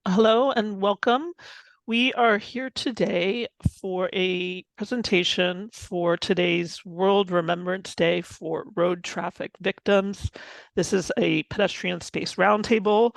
Hello and welcome. We are here today for a presentation for today's World Remembrance Day for road traffic victims. This is a pedestrian space roundtable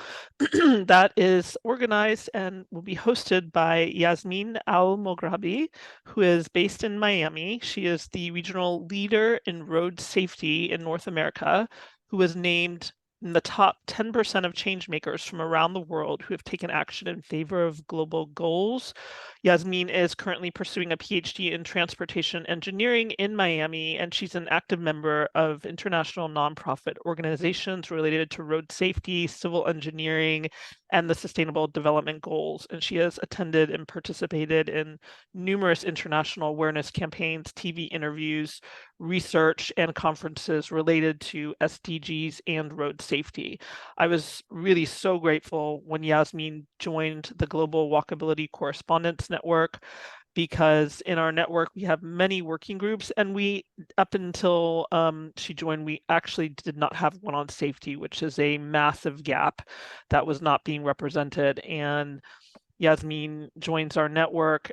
that is organized and will be hosted by Yasmine Al-Moghrabi, who is based in Miami. She is the regional leader in road safety in North America, who was named in the top 10% of change makers from around the world who have taken action in favor of global goals. Yasmine is currently pursuing a PhD in transportation engineering in Miami, and she's an active member of international nonprofit organizations related to road safety, civil engineering, and the Sustainable Development Goals. And she has attended and participated in numerous international awareness campaigns, TV interviews, research, and conferences related to SDGs and road safety. I was really so grateful when Yasmine joined the Global Walkability Correspondence Network, because in our network we have many working groups, and we, up until she joined, we actually did not have one on safety, which is a massive gap that was not being represented. And Yasmine joins our network,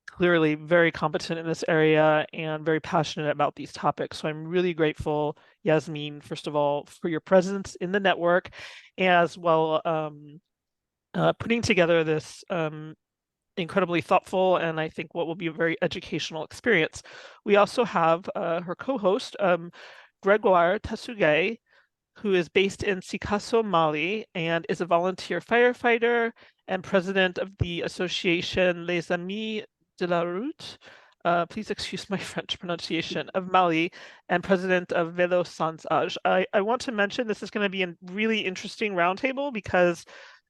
clearly very competent in this area and very passionate about these topics. So I'm really grateful, Yasmine, first of all, for your presence in the network, as well putting together this incredibly thoughtful and I think what will be a very educational experience. We also have her co-host, Grégoire Tessougue, who is based in Sikasso, Mali, and is a volunteer firefighter and president of the association Les Amis de la Route. Please excuse my French pronunciation, of Mali, and president of Vélo Sans Âge. I want to mention this is going to be a really interesting roundtable because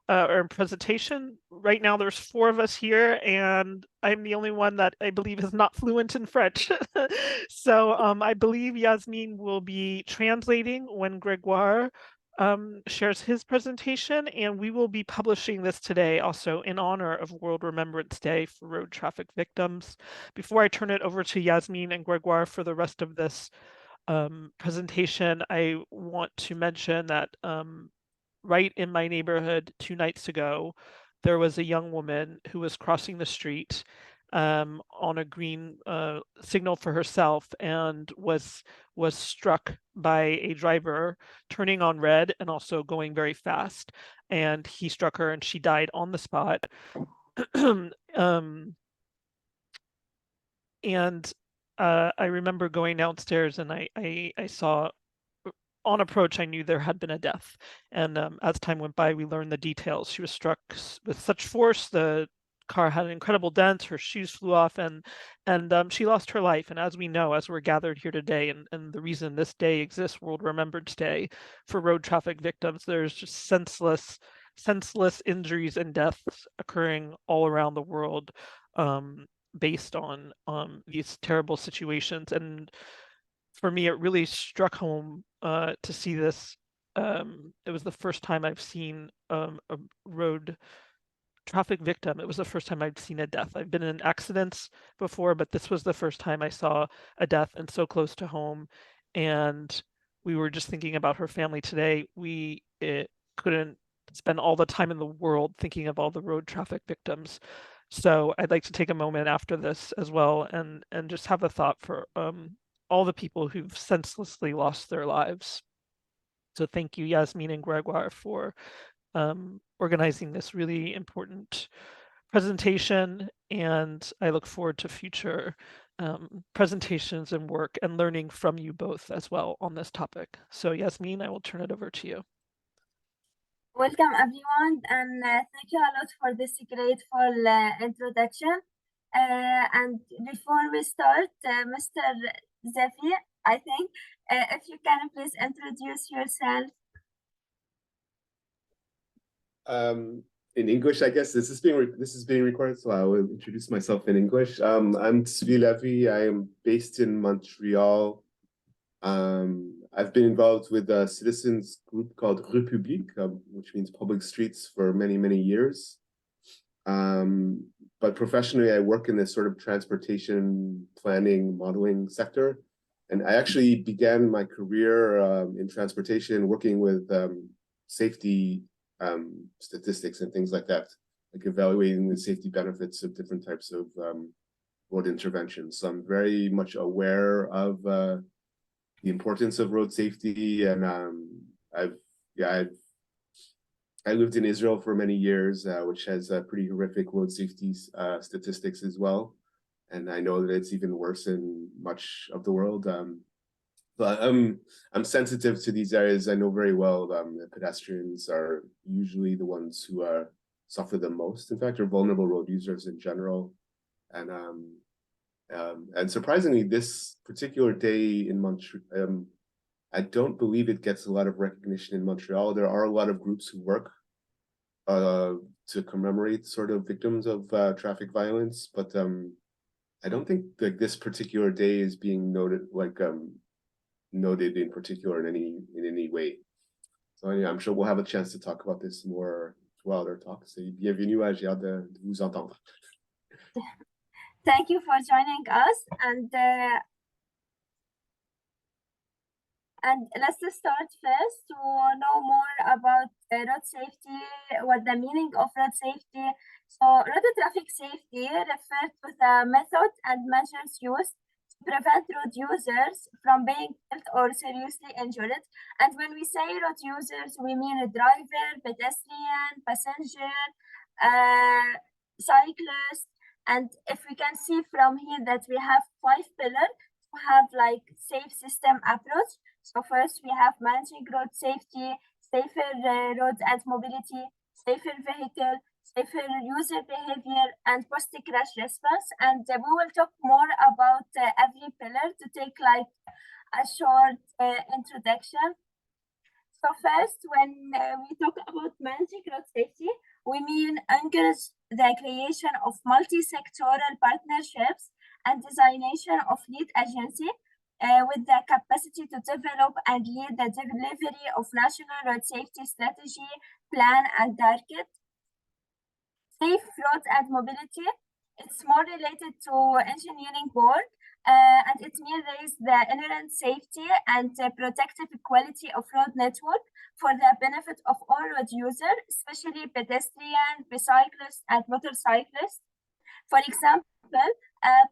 or presentation. Right now, there's 4 of us here, and I'm the only one that I believe is not fluent in French. So I believe Yasmine will be translating when Grégoire shares his presentation, and we will be publishing this today also in honor of World Remembrance Day for road traffic victims. Before I turn it over to Yasmine and Grégoire for the rest of this presentation, I want to mention that right in my neighborhood 2 nights ago, there was a young woman who was crossing the street on a green signal for herself, and was struck by a driver turning on red and also going very fast. And he struck her and she died on the spot. And I remember going downstairs and I saw, on approach, I knew there had been a death. And as time went by, we learned the details. She was struck with such force, the car had an incredible dent, her shoes flew off, and she lost her life. And as we know, as we're gathered here today, and the reason this day exists, World Remembrance Day for road traffic victims, there's just senseless injuries and deaths occurring all around the world, based on these terrible situations. And for me, it really struck home to see this. It was the first time I've seen a road traffic victim. It was the first time I'd seen a death. I've been in accidents before, but this was the first time I saw a death, and so close to home. And we were just thinking about her family today. We couldn't spend all the time in the world thinking of all the road traffic victims. So I'd like to take a moment after this as well and just have a thought for all the people who've senselessly lost their lives. So thank you, Yasmine and Grégoire, for organizing this really important presentation, and I look forward to future presentations and work and learning from you both as well on this topic. So Yasmine, I will turn it over to you. Welcome everyone, and thank you a lot for this grateful introduction. And before we start, Mr. Zafi, I think, if you can please introduce yourself. In English, I guess this is being recorded, so I will introduce myself in English. I'm Tzvi Levy. I am based in Montreal. I've been involved with a citizens group called Republique, which means public streets, for many, many years. But professionally, I work in this sort of transportation planning, modeling sector. And I actually began my career in transportation working with safety statistics and things like that, like evaluating the safety benefits of different types of road interventions. So I'm very much aware of the importance of road safety, and I lived in Israel for many years, which has pretty horrific road safety statistics as well. And I know that it's even worse in much of the world. But I'm sensitive to these areas. I know very well that pedestrians are usually the ones who suffer the most. In fact, are vulnerable road users in general. And surprisingly, this particular day in Montreal, I don't believe it gets a lot of recognition in Montreal. There are a lot of groups who work to commemorate sort of victims of traffic violence, but I don't think that this particular day is being noted noted in particular in any way. So yeah, I'm sure we'll have a chance to talk about this more throughout our talk. So bienvenue, j'ai hâte de vous entendre. Thank you for joining us, and let's start first to know more about road safety, what the meaning of road safety. So road traffic safety refers to the method and measures used to prevent road users from being killed or seriously injured. And when we say road users, we mean a driver, pedestrian, passenger, cyclist. And if we can see from here that we have 5 pillars to have like safe system approach. So first we have managing road safety, safer road and mobility, safer vehicle, safer user behavior, and post-crash response. And we will talk more about every pillar to take like a short introduction. So first, when we talk about managing road safety, we mean encourage the creation of multi-sectoral partnerships and designation of lead agency with the capacity to develop and lead the delivery of national road safety strategy, plan, and target. Safe roads and mobility, it's more related to engineering work, and it means the inherent safety and protective quality of road network for the benefit of all road users, especially pedestrian, bicyclists, and motorcyclists. For example,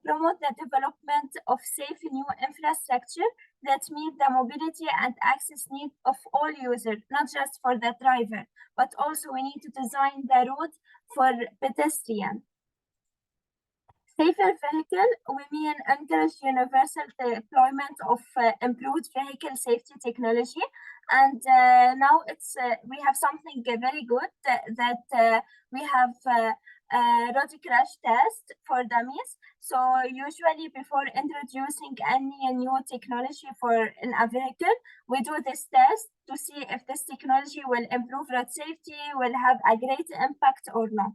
promote the development of safe new infrastructure that meet the mobility and access needs of all users, not just for the driver, but also we need to design the road for pedestrian. Safer vehicle, we mean encourage universal deployment of improved vehicle safety technology. And now it's we have something very good that we have road crash test for dummies. So usually before introducing any new technology for in a vehicle, we do this test to see if this technology will improve road safety, will have a great impact or not.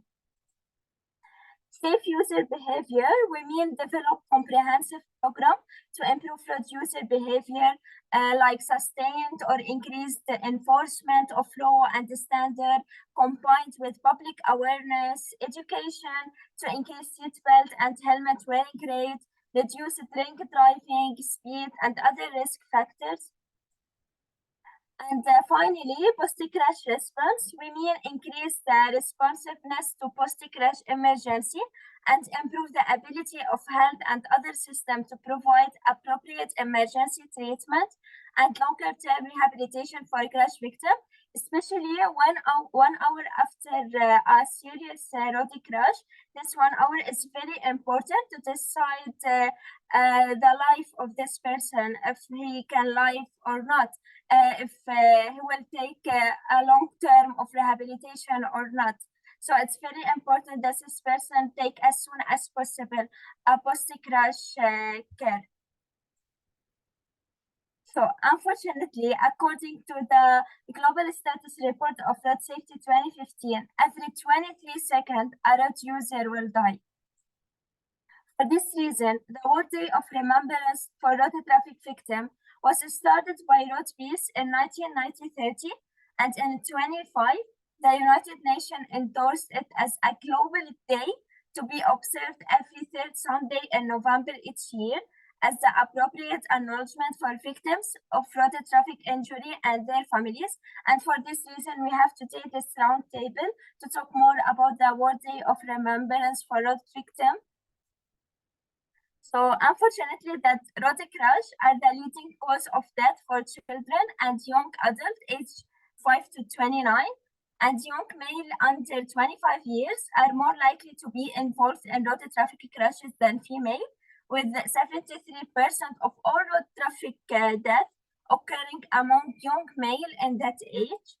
Safe user behavior, we mean develop comprehensive program to improve road user behavior, like sustained or increased enforcement of law and standard, combined with public awareness, education to increase seatbelt and helmet wearing rate, reduce drink driving, speed, and other risk factors. And finally, post-crash response, we mean increase the responsiveness to post-crash emergency and improve the ability of health and other systems to provide appropriate emergency treatment and longer-term rehabilitation for crash victims, especially 1 hour after a serious road crash. This 1 hour is very important to decide the life of this person, if he can live or not. If he will take a long term of rehabilitation or not. So it's very important that this person take as soon as possible a post-crash care. So unfortunately, according to the Global Status Report of Road Safety 2015, every 23 seconds a road user will die. For this reason, the World Day of Remembrance for Road Traffic Victims was started by Road Peace in 1930, and in 2025, the United Nations endorsed it as a global day to be observed every third Sunday in November each year. as the appropriate acknowledgement for victims of road traffic injury and their families. And for this reason, we have to take this roundtable to talk more about the World Day of Remembrance for road victims. So unfortunately, that road crash are the leading cause of death for children and young adults aged 5 to 29, and young male under 25 years are more likely to be involved in road traffic crashes than female, with 73% of all road traffic deaths occurring among young male in that age.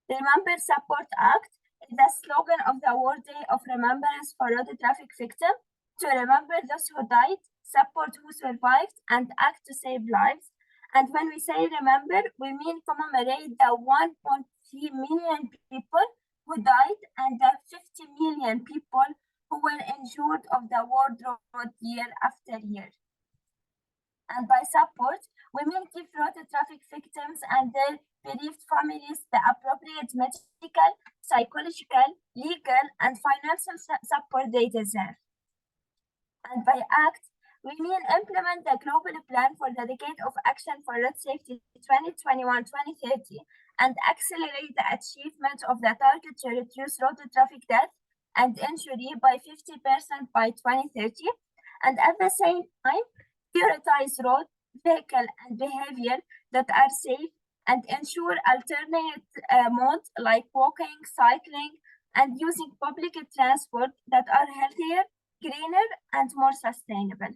The Remember Support Act is the slogan of the World Day of Remembrance for road traffic victims, to remember those who died, support who survived, and act to save lives. And when we say remember, we mean commemorate the 1.3 million people who died and the 50 million people who were injured of the world road year after year. And by support, we mean give road traffic victims and their bereaved families the appropriate medical, psychological, legal, and financial support they deserve. And by act, we mean implement the global plan for the decade of action for road safety 2021-2030 and accelerate the achievement of the target to reduce road traffic death and injury by 50% by 2030. And at the same time, prioritize road, vehicle, and behavior that are safe and ensure alternate modes like walking, cycling, and using public transport that are healthier, greener, and more sustainable.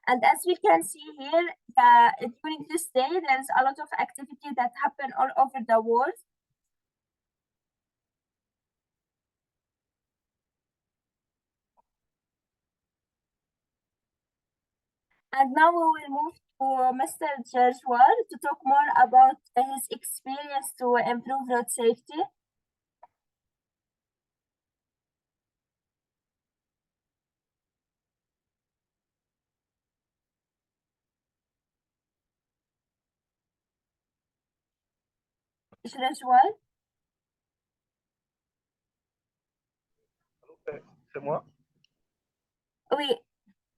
And as we can see here, during this day, there's a lot of activity that happen all over the world. And now we will move to Mr. Grégoire to talk more about his experience to improve road safety. Grégoire? C'est moi? Oui,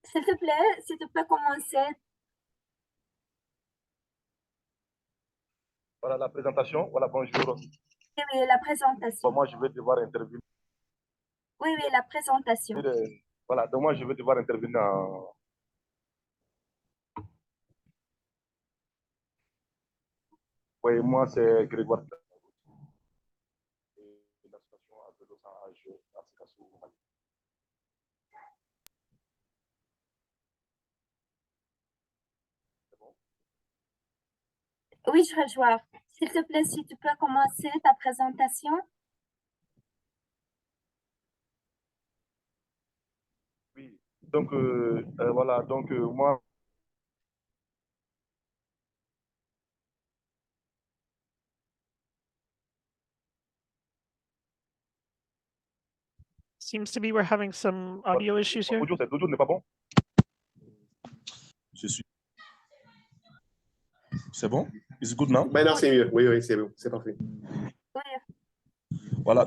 s'il te plaît, si tu peux commencer. Voilà la présentation. Voilà, bonjour. Oui, la présentation. Bon, moi, je vais devoir intervenir. Oui, la présentation. Voilà, donc moi, je vais devoir intervenir en... Oui, moi, c'est Grégoire. Oui, Grégoire. S'il te plaît, si tu peux commencer ta présentation. Oui, donc voilà, donc moi... Seems to be we're having some audio issues here. L'audio n'est pas bon? Je suis... C'est bon? Is it good now? Maintenant, c'est mieux. Oui, oui, c'est bon. C'est parfait. Oui. Voilà.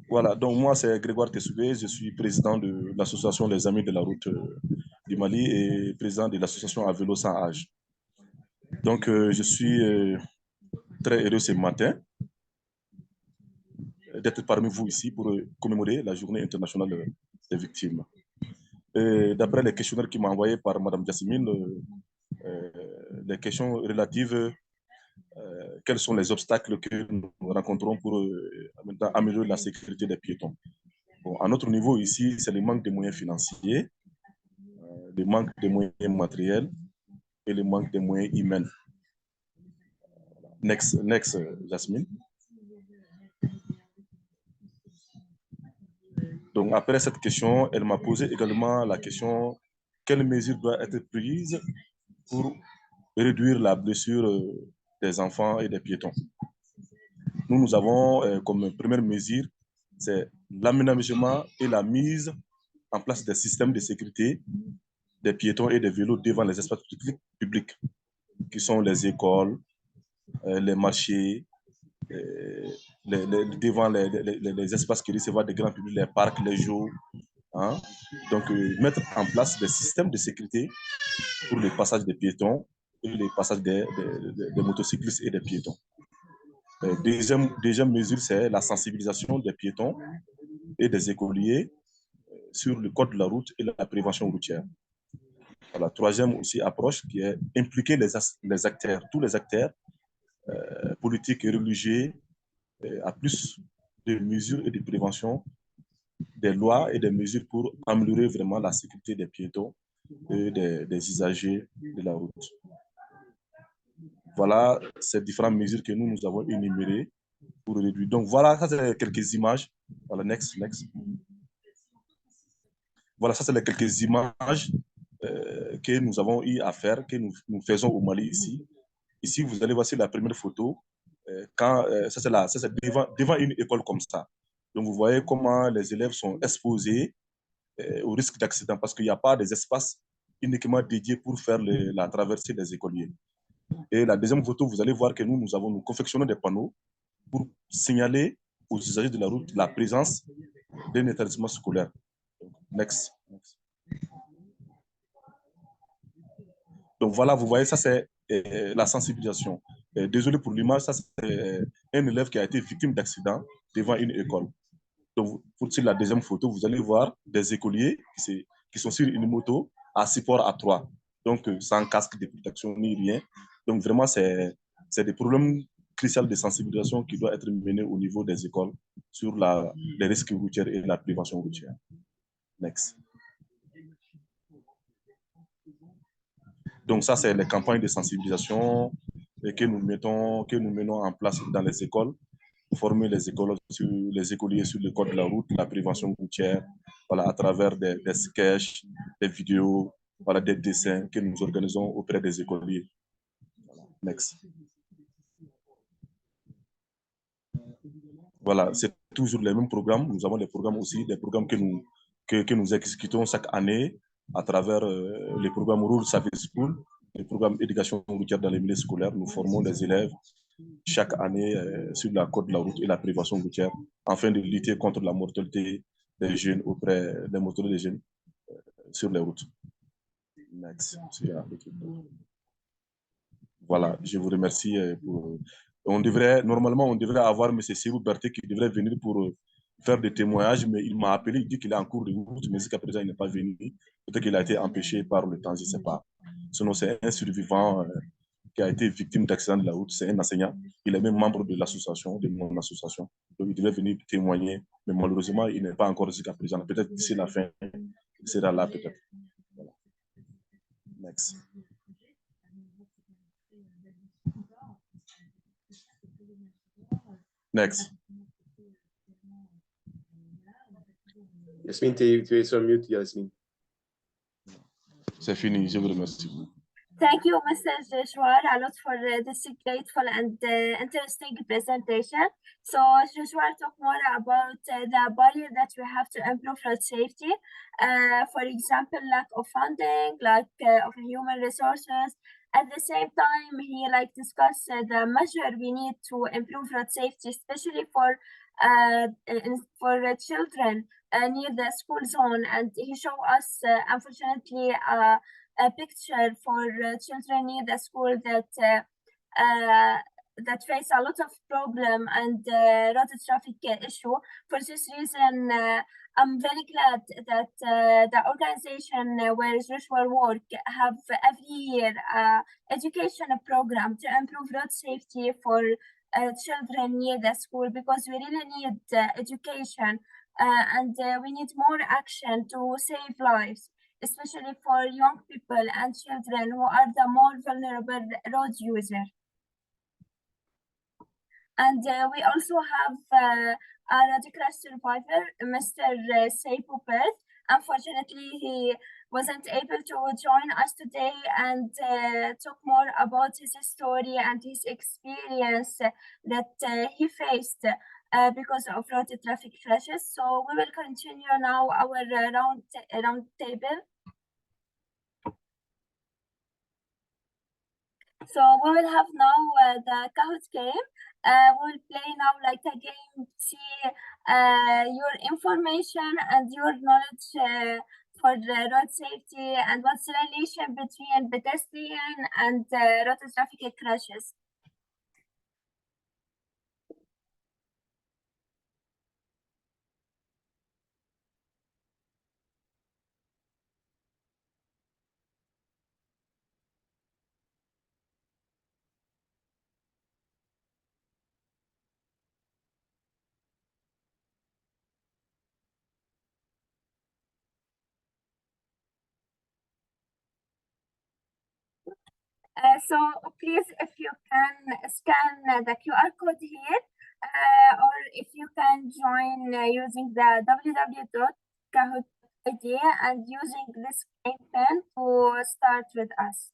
Voilà, donc moi, c'est Grégoire Tessougue. Je suis président de l'association Les Amis de la Route du Mali et président de l'association À Vélo Sans Âge. Donc, je suis très heureux ce matin d'être parmi vous ici pour commémorer la journée internationale des victimes. D'après les questionnaires qui m'ont envoyés par Mme Yasmine, des questions relatives quels sont les obstacles que nous rencontrons pour améliorer la sécurité des piétons. Bon, à notre niveau ici, c'est le manque de moyens financiers, le manque de moyens matériels et le manque de moyens humains. Next, Yasmine. Donc, après cette question, elle m'a posé également la question quelles mesures doivent être prises pour réduire la blessure des enfants et des piétons. Nous avons comme première mesure, c'est l'aménagement et la mise en place des systèmes de sécurité des piétons et des vélos devant les espaces publics, qui sont les écoles, les marchés, devant les espaces qui recevront des grands publics, les parcs, les jours. Hein. Donc, mettre en place des systèmes de sécurité pour le passage des piétons et le passage des motocyclistes et des piétons. Deuxième mesure, c'est la sensibilisation des piétons et des écoliers sur le code de la route et la prévention routière. La troisième aussi approche qui est impliquer les acteurs, tous les acteurs politiques et religieux à plus de mesures et de prévention, des lois et des mesures pour améliorer vraiment la sécurité des piétons et des usagers de la route. Voilà ces différentes mesures que nous avons énumérées pour réduire. Donc voilà, ça c'est quelques images. Voilà, next. Voilà, ça c'est quelques images que nous avons eu à faire, que nous faisons au Mali ici. Ici, vous allez voir sur la première photo, ça c'est devant une école comme ça. Donc vous voyez comment les élèves sont exposés au risque d'accident parce qu'il n'y a pas des espaces uniquement dédiés pour faire la traversée des écoliers. Et la deuxième photo, vous allez voir que nous confectionnons des panneaux pour signaler aux usagers de la route la présence d'un établissement scolaire. Next. Donc voilà, vous voyez, ça c'est la sensibilisation. Désolé pour l'image, ça c'est un élève qui a été victime d'accident devant une école. Donc, sur la deuxième photo, vous allez voir des écoliers qui sont sur une moto à support à 3. Donc, sans casque de protection ni rien. Donc, vraiment, c'est des problèmes cruciaux de sensibilisation qui doivent être menés au niveau des écoles sur les risques routiers et la prévention routière. Next. Donc, ça, c'est les campagnes de sensibilisation que nous menons en place dans les écoles, former les écoliers sur le code de la route, la prévention routière, voilà, à travers des sketchs, des vidéos, voilà, des dessins que nous organisons auprès des écoliers. Voilà. Next. Voilà, c'est toujours les mêmes programmes. Nous avons des programmes aussi, des programmes que nous exécutons chaque année à travers les programmes Road Service School, les programmes d'éducation routière dans les milieux scolaires. Nous formons les élèves chaque année sur la code de la route et la prévention routière afin de lutter contre la mortalité des jeunes auprès des mortalités des jeunes sur les routes. Next. Voilà, je vous remercie. Normalement, on devrait avoir M. Sérou Berthe qui devrait venir pour faire des témoignages, mais il m'a appelé, il dit qu'il est en cours de route, mais jusqu'à présent, il n'est pas venu. Peut-être qu'il a été empêché par le temps, je ne sais pas. Sinon, c'est un survivant qui a été victime d'accident de la route, c'est un enseignant. Il est même membre de l'association, de mon association. Donc, il devait venir témoigner, mais malheureusement, il n'est pas encore jusqu'à présent. Peut-être d'ici la fin, il sera là, peut-être. Voilà. Next. Next. Yasmine, tu es sur mute, Yasmine. C'est fini, je vous remercie. Thank you, Mr. Grégoire, a lot for this grateful and interesting presentation. So, Grégoire talk more about the barrier that we have to improve road safety. For example, lack of funding, lack of human resources. At the same time, he discuss the measure we need to improve road safety, especially for children near the school zone. And he show us, unfortunately, a picture for children near the school that face a lot of problem and road traffic issue. For this reason, I'm very glad that the organization where Joshua work have every year education program to improve road safety for children near the school, because we really need education and we need more action to save lives, especially for young people and children who are the more vulnerable road users. And we also have a road crash survivor, Mr. Seifu Perth. Unfortunately, he wasn't able to join us today and talk more about his story and his experience that he faced because of road traffic crashes. So we will continue now our round table. So we will have now the Kahoot game. We'll play now like a game, see your information and your knowledge for road safety and what's the relation between pedestrian and road traffic crashes. So please, if you can scan the QR code here, or if you can join using the www.kahoot.id and using this game pen to start with us.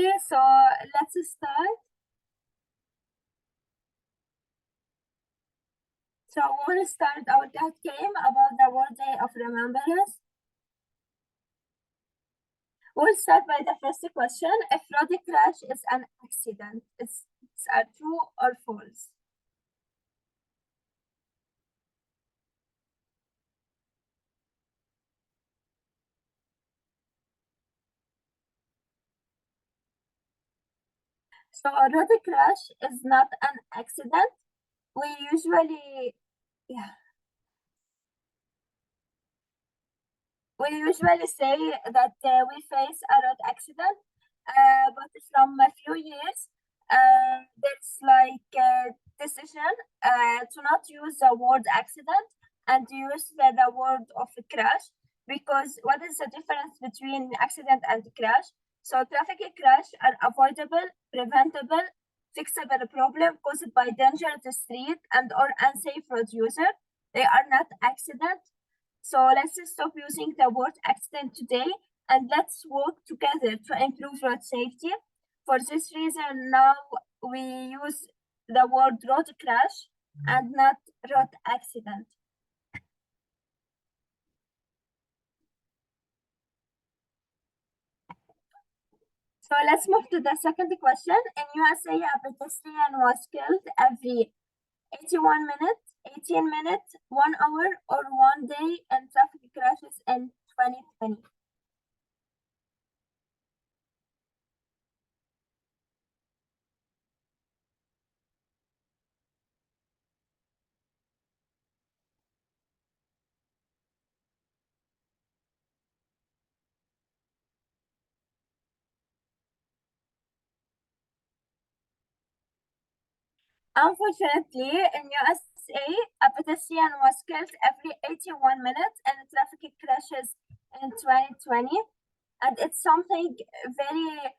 Okay, so let's start. So we'll start our game about the World Day of Remembrance. We'll start by the first question. If road crash is an accident, it's true or false? So a road crash is not an accident. We usually, we usually say that we face a road accident, but from a few years, there's like a decision to not use the word accident and use the word of crash, because what is the difference between accident and crash? So traffic crash are avoidable, preventable, fixable problem caused by danger to street and or unsafe road user. They are not accident. So let's stop using the word accident today and let's work together to improve road safety. For this reason, now we use the word road crash and not road accident. So let's move to the second question. In USA, a pedestrian was killed every 81 minutes, 18 minutes, 1 hour, or 1 day in traffic crashes in 2020. Unfortunately, in USA, a pedestrian was killed every 81 minutes in traffic crashes in 2020, and it's something very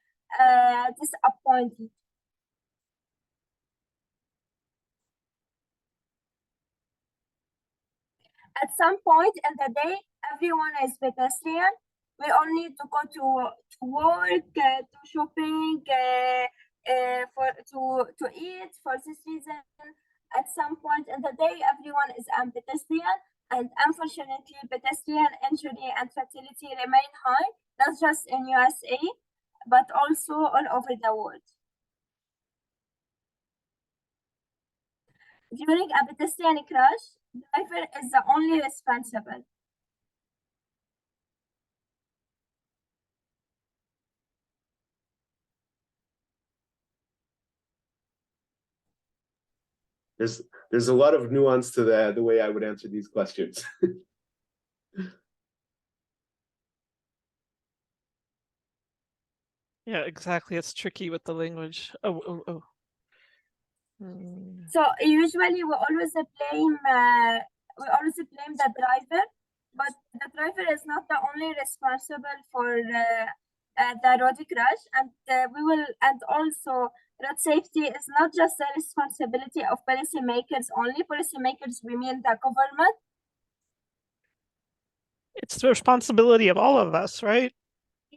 disappointing. At some point in the day, everyone is pedestrian. We all need to go to work, to shopping, to eat. For this reason, at some point in the day, everyone is a pedestrian, and unfortunately, pedestrian injury and fatality remain high, not just in USA, but also all over the world. During a pedestrian crash, the driver is the only responsible. There's a lot of nuance to the way I would answer these questions. Yeah, exactly. It's tricky with the language. So usually we always blame we always blame the driver, but the driver is not the only responsible for the road crash, and also road safety is not just the responsibility of policymakers only. Policymakers, we mean the government. It's the responsibility of all of us, right?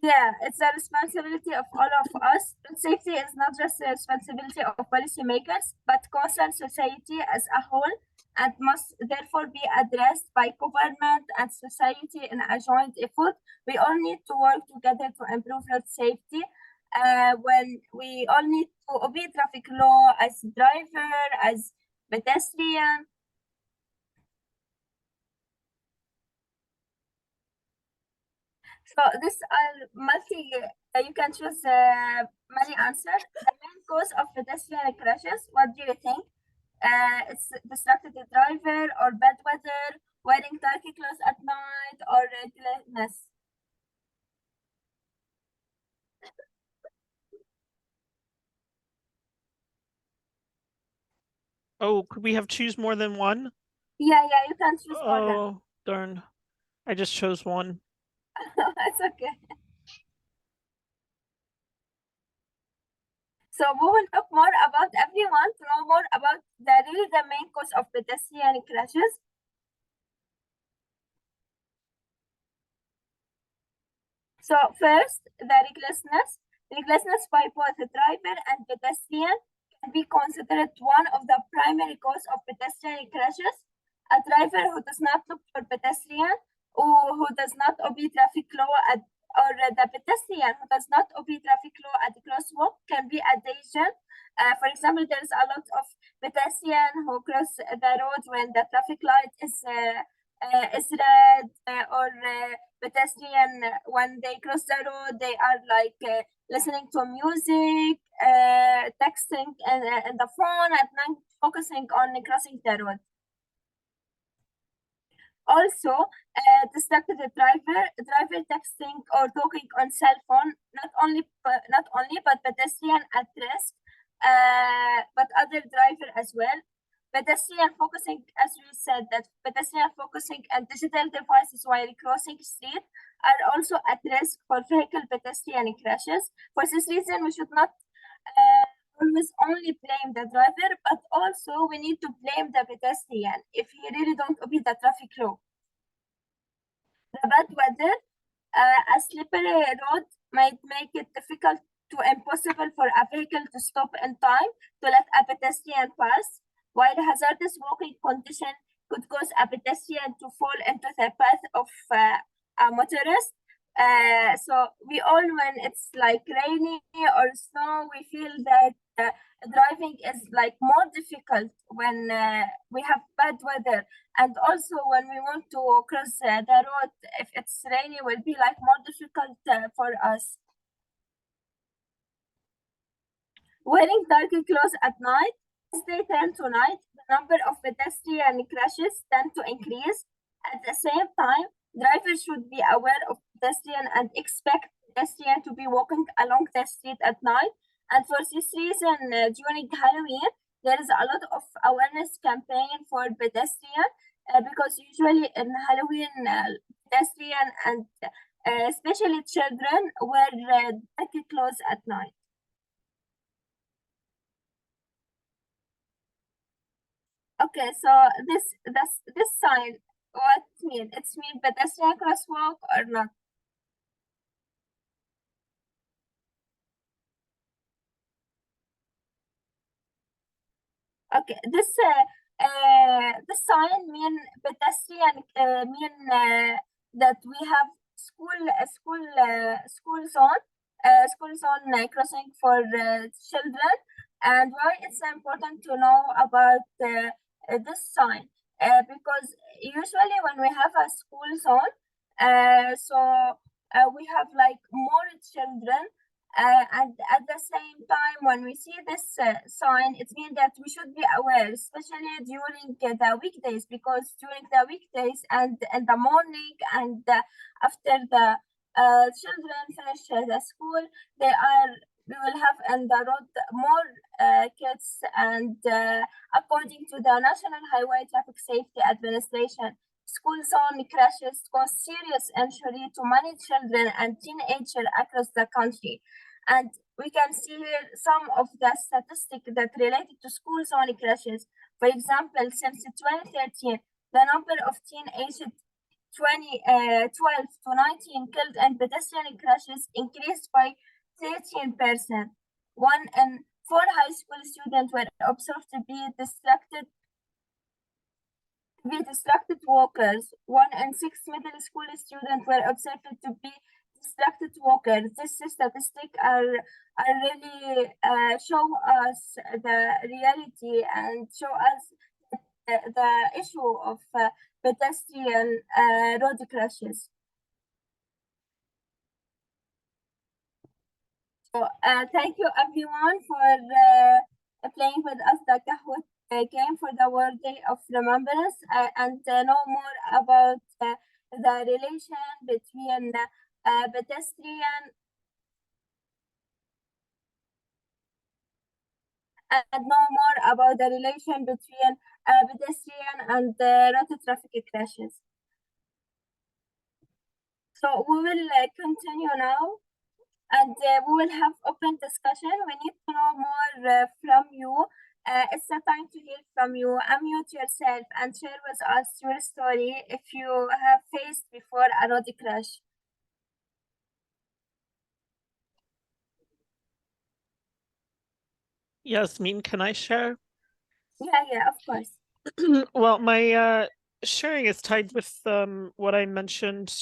Yeah, it's the responsibility of all of us. Road safety is not just the responsibility of policymakers, but concerned society as a whole, and must therefore be addressed by government and society in a joint effort. We all need to work together to improve road safety. When we all need to obey traffic law as driver, as pedestrian. So this are you can choose many answers. The main cause of pedestrian crashes, what do you think? It's distracted driver, or bad weather, wearing dark clothes at night, or recklessness. Oh, could we have choose more than one? Yeah, you can choose more than. Oh, darn. I just chose one. It's okay. So we will talk more about everyone to know more about the main cause of pedestrian crashes. So first, the recklessness. Recklessness by both the driver and pedestrian can be considered one of the primary cause of pedestrian crashes. A driver who does not look for pedestrian, or who does not obey traffic law or the pedestrian who does not obey traffic law at the crosswalk can be a danger. For example, there is a lot of pedestrian who cross the road when the traffic light is red, or pedestrian when they cross the road, they are like listening to music, texting and the phone at night, focusing on crossing the road. Also, distracted driver texting or talking on cell phone, not only but pedestrian at risk, but other driver as well. Pedestrian focusing, as we said, that pedestrian focusing and digital devices while crossing street are also at risk for vehicle pedestrian crashes. For this reason, we should not always only blame the driver, but also we need to blame the pedestrian if he really don't obey the traffic law. The bad weather, a slippery road might make it difficult to impossible for a vehicle to stop in time to let a pedestrian pass, while hazardous walking condition could cause a pedestrian to fall into the path of a motorist. So we all, when it's like rainy or snow, we feel that driving is like more difficult when we have bad weather, and also when we want to cross the road, if it's rainy, will be like more difficult for us. Wearing dark clothes at night, as they turn to night, the number of pedestrian crashes tend to increase. At the same time, drivers should be aware of pedestrian and expect pedestrian to be walking along the street at night. And for this reason, during Halloween, there is a lot of awareness campaign for pedestrian, because usually in Halloween, pedestrian and especially children wear dark clothes at night. Okay, so this sign, what it mean? It's mean pedestrian crosswalk or not? Okay, this sign mean pedestrian, mean that we have school zone crossing for children. And why it's important to know about this sign? Because usually when we have a school zone, we have like more children. And at the same time, when we see this sign, it means that we should be aware, especially during the weekdays, because during the weekdays and in the morning and after the children finish the school, they are we will have on the road more kids, and according to the National Highway Traffic Safety Administration, school zone crashes cause serious injury to many children and teenagers across the country. And we can see here some of the statistics that related to school zone crashes. For example, since 2013, the number of teenagers 12 to 19 killed in pedestrian crashes increased by 13%. 1 in 4 high school students were observed to be distracted walkers. 1 in 6 middle school students were observed to be distracted walkers. This statistics are really show us the reality and show us the issue of pedestrian road crashes. So thank you everyone for playing with us the Kahoot game for the World Day of Remembrance, and know more about the relation between pedestrian and know more about the relation between pedestrian and road traffic crashes. So we will continue now, and we will have open discussion. We need to know more from you. It's the time to hear from you. Unmute yourself and share with us your story if you have faced before a road crash. Yasmine, can I share? Yeah, of course. Well, my sharing is tied with what I mentioned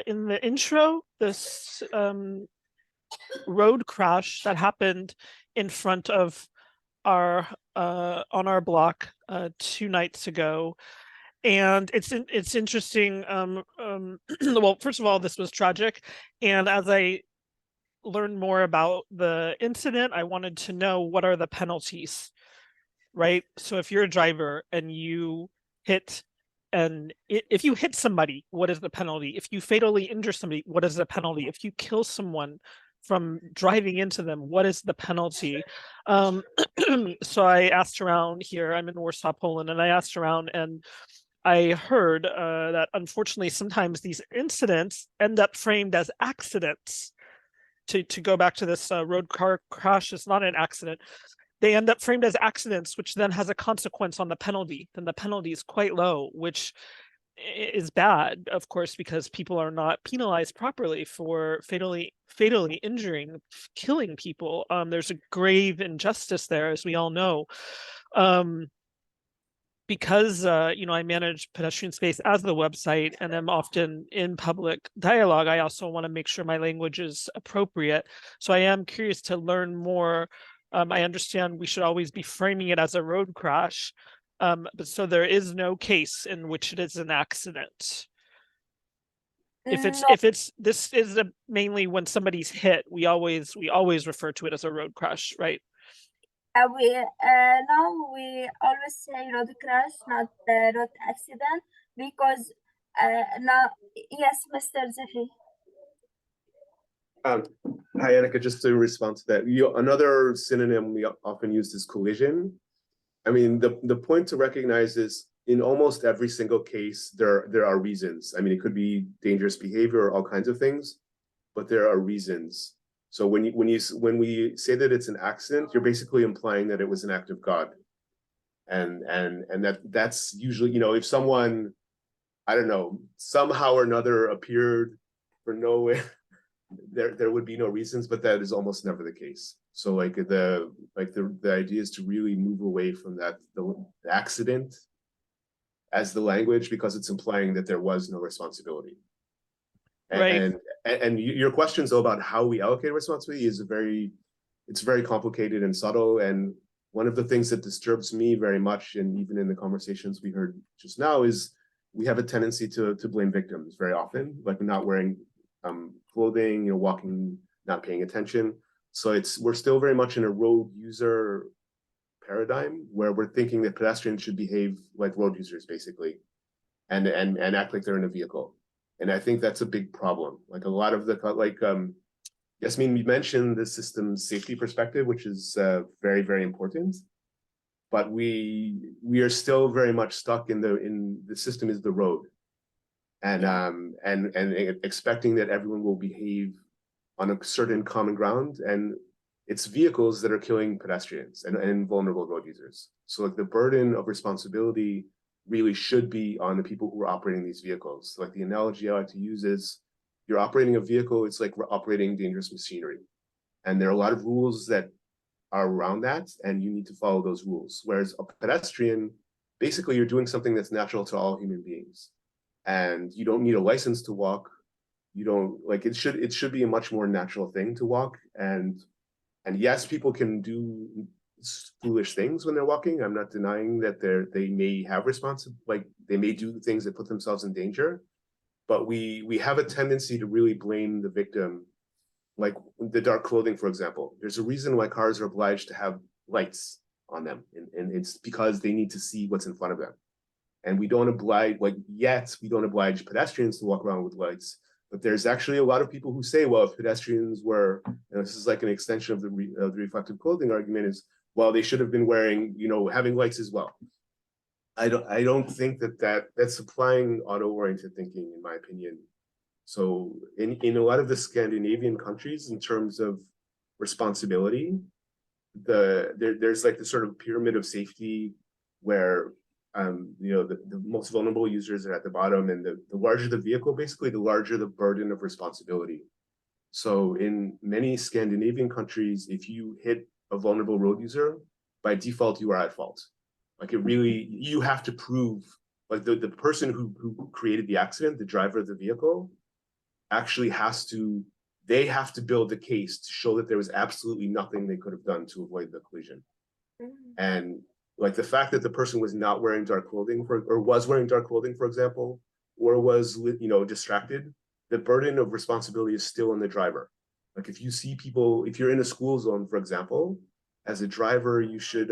in the intro, this road crash that happened in front of our on our block 2 nights ago. And it's interesting. Well, first of all, this was tragic, and as I learned more about the incident, I wanted to know what are the penalties, right? So if you're a driver and you hit, and if you hit somebody, what is the penalty? If you fatally injure somebody, what is the penalty? If you kill someone from driving into them, what is the penalty? So I asked around here. I'm in Warsaw, Poland, and I asked around, and I heard that unfortunately sometimes these incidents end up framed as accidents. To go back to this road car crash, is not an accident. They end up framed as accidents, which then has a consequence on the penalty. Then the penalty is quite low, which is bad, of course, because people are not penalized properly for fatally injuring, killing people. There's a grave injustice there, as we all know. Because I manage Pedestrian Space as the website, and I'm often in public dialogue, I also want to make sure my language is appropriate. So I am curious to learn more. I understand we should always be framing it as a road crash, but so there is no case in which it is an accident. This is mainly when somebody's hit, we always refer to it as a road crash, right? Now we always say road crash, not road accident, because now, yes, Mr. Zafi. Hi, Annika, just to respond to that, another synonym we often use is collision. I mean, the point to recognize is in almost every single case, there are reasons. I mean, it could be dangerous behavior or all kinds of things, but there are reasons. So when we say that it's an accident, you're basically implying that it was an act of God, and that's usually, if someone, I don't know, somehow or another appeared for nowhere, there would be no reasons, but that is almost never the case. So the idea is to really move away from that, the accident as the language, because it's implying that there was no responsibility. Right. And your questions about how we allocate responsibility is it's very complicated and subtle. And one of the things that disturbs me very much, and even in the conversations we heard just now, is we have a tendency to blame victims very often, like not wearing clothing, walking, not paying attention. So we're still very much in a road user paradigm where we're thinking that pedestrians should behave like road users, basically, and act like they're in a vehicle. And I think that's a big problem. Like a lot of the Yasmine, we mentioned the system's safety perspective, which is very, very important. But we are still very much stuck in the system is the road, and expecting that everyone will behave on a certain common ground, and it's vehicles that are killing pedestrians and vulnerable road users. So like the burden of responsibility really should be on the people who are operating these vehicles. Like the analogy I like to use is you're operating a vehicle, it's like we're operating dangerous machinery. And there are a lot of rules that are around that, and you need to follow those rules. Whereas a pedestrian, basically you're doing something that's natural to all human beings. And you don't need a license to walk. You don't like it should be a much more natural thing to walk. And yes, people can do foolish things when they're walking. I'm not denying that they may have they may do things that put themselves in danger. But we have a tendency to really blame the victim, like the dark clothing, for example. There's a reason why cars are obliged to have lights on them, and it's because they need to see what's in front of them. And we don't oblige, we don't oblige pedestrians to walk around with lights. But there's actually a lot of people who say, well, if pedestrians were, and this is like an extension of the reflective clothing argument, is, well, they should have been wearing, having lights as well. I don't think that's applying auto-oriented thinking, in my opinion. So in a lot of the Scandinavian countries, in terms of responsibility, there's like the sort of pyramid of safety where the most vulnerable users are at the bottom, and the larger the vehicle, basically, the larger the burden of responsibility. So in many Scandinavian countries, if you hit a vulnerable road user, by default, you are at fault. Like you have to prove, like the person who created the accident, the driver of the vehicle, actually they have to build the case to show that there was absolutely nothing they could have done to avoid the collision. And like the fact that the person was not wearing dark clothing or was wearing dark clothing, for example, or was distracted, the burden of responsibility is still on the driver. Like if you see people, if you're in a school zone, for example, as a driver, you should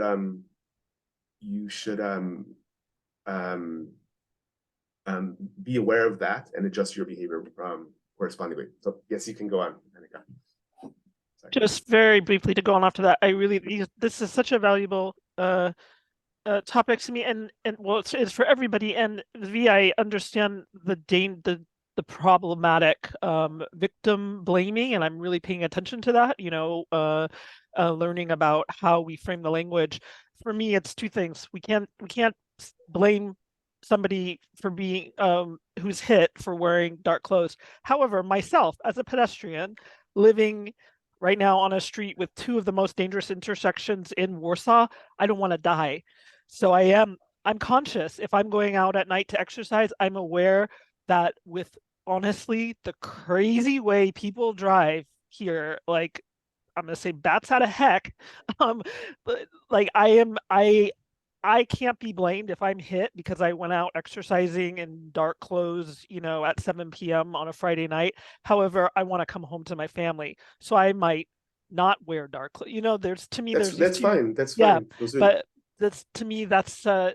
be aware of that and adjust your behavior correspondingly. So yes, you can go on, Annika. Just very briefly to go on after that, this is such a valuable topic to me, and well, it's for everybody. And I understand the problematic victim blaming, and I'm really paying attention to that. Learning about how we frame the language. For me, it's two things. We can't blame somebody for being who's hit for wearing dark clothes. However, myself as a pedestrian living right now on a street with two of the most dangerous intersections in Warsaw, I don't want to die. So I'm conscious. If I'm going out at night to exercise, I'm aware that with honestly the crazy way people drive here, like I'm gonna say bats out of heck, like I can't be blamed if I'm hit because I went out exercising in dark clothes, at 7 p.m. on a Friday night. However, I want to come home to my family, so I might not wear dark clothes. That's fine. That's fine. Yeah, but that's the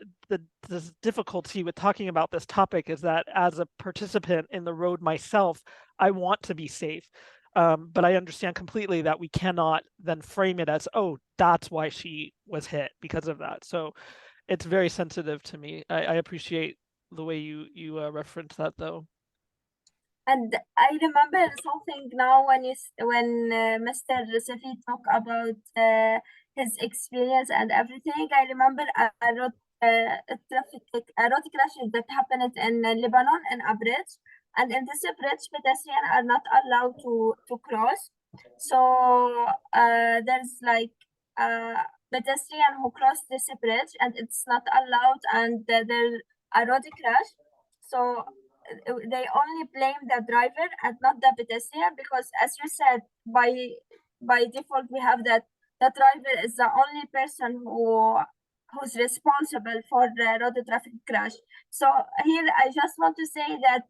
difficulty with talking about this topic is that as a participant in the road myself, I want to be safe. But I understand completely that we cannot then frame it as, oh, that's why she was hit because of that. So it's very sensitive to me. I appreciate the way you reference that, though. And I remember something now when Mr. Safi talked about his experience and everything. I remember a road crash that happened in Lebanon in a bridge. And in this bridge, pedestrians are not allowed to cross. So there's like a pedestrian who crossed this bridge, and it's not allowed, and there's a road crash. So they only blame the driver and not the pedestrian, because as you said, by default we have that the driver is the only person who's responsible for the road traffic crash. So here I just want to say that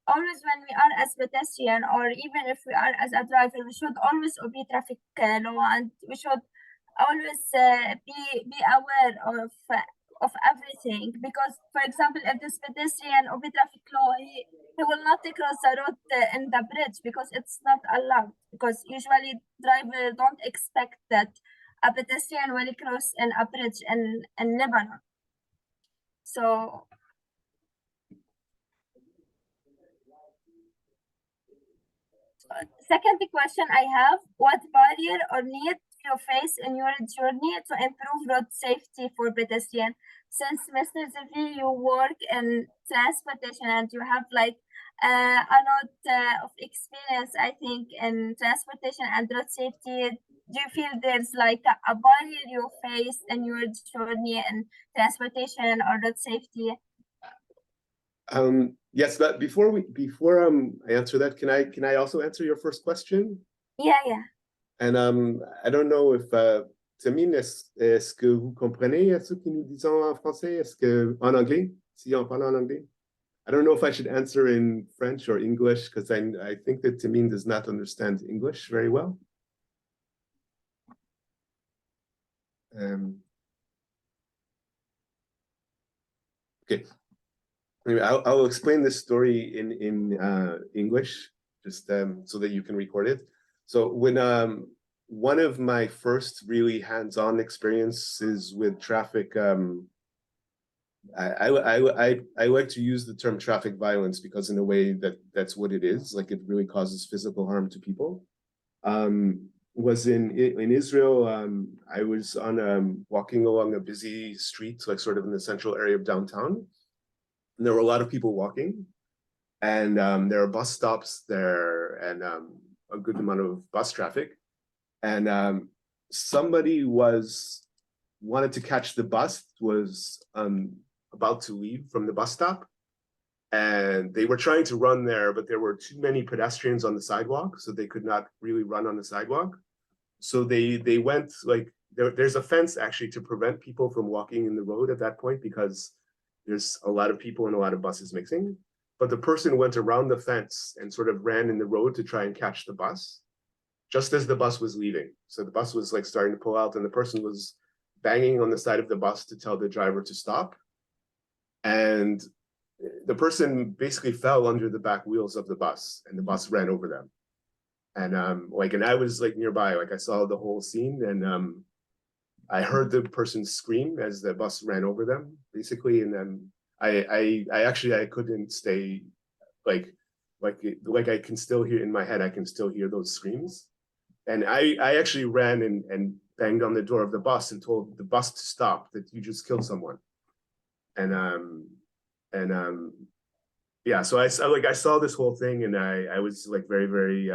always when we are as pedestrian, or even if we are as a driver, we should always obey traffic law, and we should always be aware of everything. Because, for example, if this pedestrian obey traffic law, he will not cross the road in the bridge because it's not allowed. Because usually drivers don't expect that a pedestrian will cross in a bridge in Lebanon. So second question I have, what barrier or need you face in your journey to improve road safety for pedestrians? Since Mr. Zafi, you work in transportation and you have like a lot of experience, I think, in transportation and road safety. Do you feel there's like a barrier you face in your journey in transportation or road safety? Yes, but before I answer that, can I also answer your first question? Yeah. And I don't know if Tamine, est-ce que vous comprenez ce que nous disons en français? Est-ce que en anglais? Si on parle en anglais? I don't know if I should answer in French or English because I think that Tamine does not understand English very well. Okay. Anyway, I'll explain this story in English just so that you can record it. So when one of my first really hands-on experiences with traffic, I like to use the term traffic violence because in a way that's what it is. Like it really causes physical harm to people. Was in Israel. I was on walking along a busy street, like sort of in the central area of downtown. And there were a lot of people walking, and there are bus stops there and a good amount of bus traffic. And somebody wanted to catch the bus, was about to leave from the bus stop. And they were trying to run there, but there were too many pedestrians on the sidewalk, so they could not really run on the sidewalk. So they went like, there's a fence actually to prevent people from walking in the road at that point because there's a lot of people and a lot of buses mixing. But the person went around the fence and sort of ran in the road to try and catch the bus, just as the bus was leaving. So the bus was like starting to pull out and the person was banging on the side of the bus to tell the driver to stop. And the person basically fell under the back wheels of the bus and the bus ran over them. And and I was like nearby, like I saw the whole scene, and I heard the person scream as the bus ran over them, basically. And then I couldn't stay, like I can still hear in my head, I can still hear those screams. And I actually ran and banged on the door of the bus and told the bus to stop, that you just killed someone. Yeah, so I saw this whole thing, and I was like very, very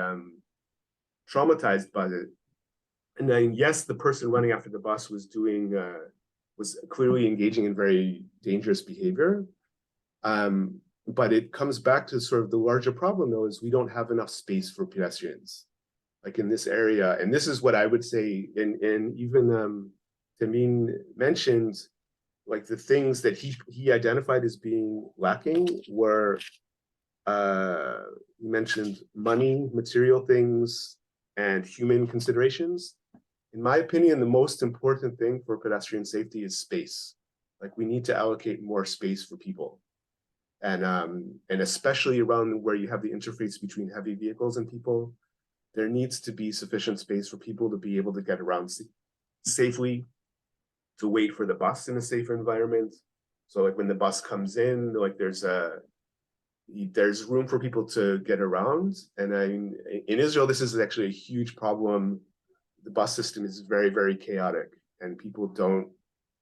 traumatized by it. And then yes, the person running after the bus was clearly engaging in very dangerous behavior. But it comes back to sort of the larger problem, though, is we don't have enough space for pedestrians, like in this area. And this is what I would say, and even Tamine mentioned, like the things that he identified as being lacking were, he mentioned money, material things, and human considerations. In my opinion, the most important thing for pedestrian safety is space. Like we need to allocate more space for people. And especially around where you have the interface between heavy vehicles and people, there needs to be sufficient space for people to be able to get around safely, to wait for the bus in a safer environment. So like when the bus comes in, like there's room for people to get around. And in Israel, this is actually a huge problem. The bus system is very, very chaotic, and people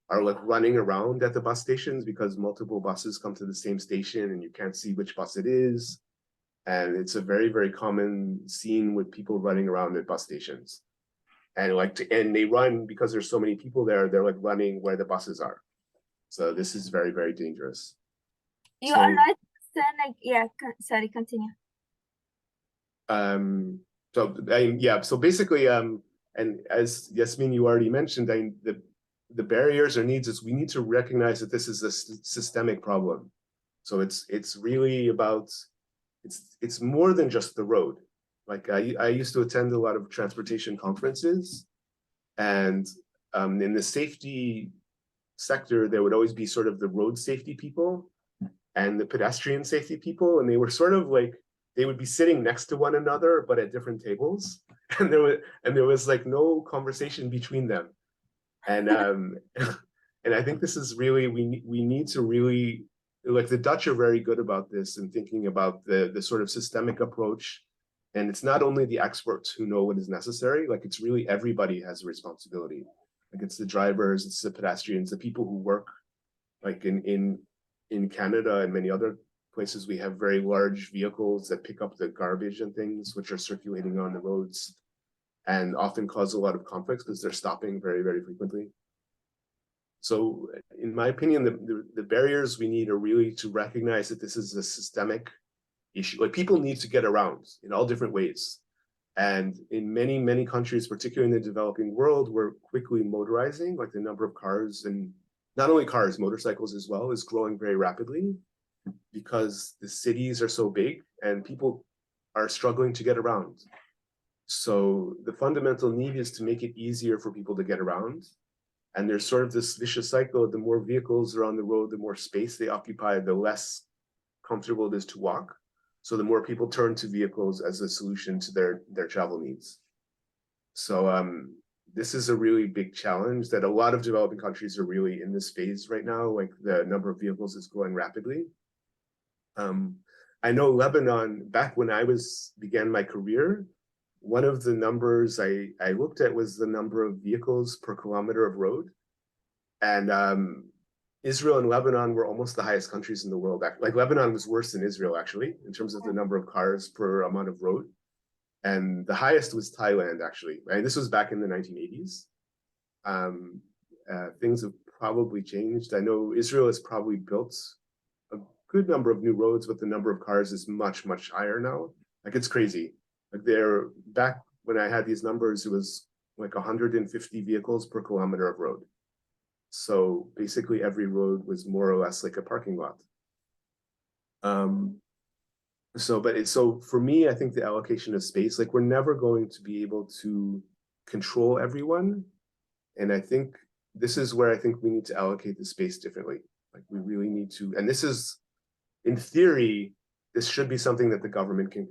are like running around at the bus stations because multiple buses come to the same station and you can't see which bus it is. And it's a very, very common scene with people running around at bus stations. And they run because there's so many people there, they're like running where the buses are. So this is very, very dangerous. You are right. Yeah, sorry, continue. So basically, and as Yasmine, you already mentioned, the barriers or needs is we need to recognize that this is a systemic problem. So it's really about, it's more than just the road. Like I used to attend a lot of transportation conferences, and in the safety sector, there would always be sort of the road safety people. and the pedestrian safety people, and they were sort of like, they would be sitting next to one another, but at different tables. And there was like no conversation between them. And and I think this is really, we need to really, like, the Dutch are very good about this and thinking about the sort of systemic approach. And it's not only the experts who know what is necessary, like it's really everybody has a responsibility. Like it's the drivers, it's the pedestrians, the people who work, like in Canada and many other places, we have very large vehicles that pick up the garbage and things which are circulating on the roads and often cause a lot of conflicts because they're stopping very, very frequently. So in my opinion, the barriers we need are really to recognize that this is a systemic issue. Like people need to get around in all different ways. And in many, many countries, particularly in the developing world, we're quickly motorizing, like the number of cars, and not only cars, motorcycles as well, is growing very rapidly because the cities are so big and people are struggling to get around. So the fundamental need is to make it easier for people to get around. And there's sort of this vicious cycle. The more vehicles are on the road, the more space they occupy, the less comfortable it is to walk. So the more people turn to vehicles as a solution to their travel needs. So this is a really big challenge that a lot of developing countries are really in this phase right now. Like the number of vehicles is growing rapidly. I know Lebanon, back when I began my career, one of the numbers I looked at was the number of vehicles per kilometer of road. And Israel and Lebanon were almost the highest countries in the world. Like Lebanon was worse than Israel, actually, in terms of the number of cars per amount of road. And the highest was Thailand, actually. Right? This was back in the 1980s. Things have probably changed. I know Israel has probably built a good number of new roads, but the number of cars is much, much higher now. Like it's crazy. Like back when I had these numbers, it was like 150 vehicles per kilometer of road. So basically every road was more or less like a parking lot. So for me, I think the allocation of space, like we're never going to be able to control everyone. And I think this is where I think we need to allocate the space differently. Like we really need to, and this is, in theory, this should be something that the government can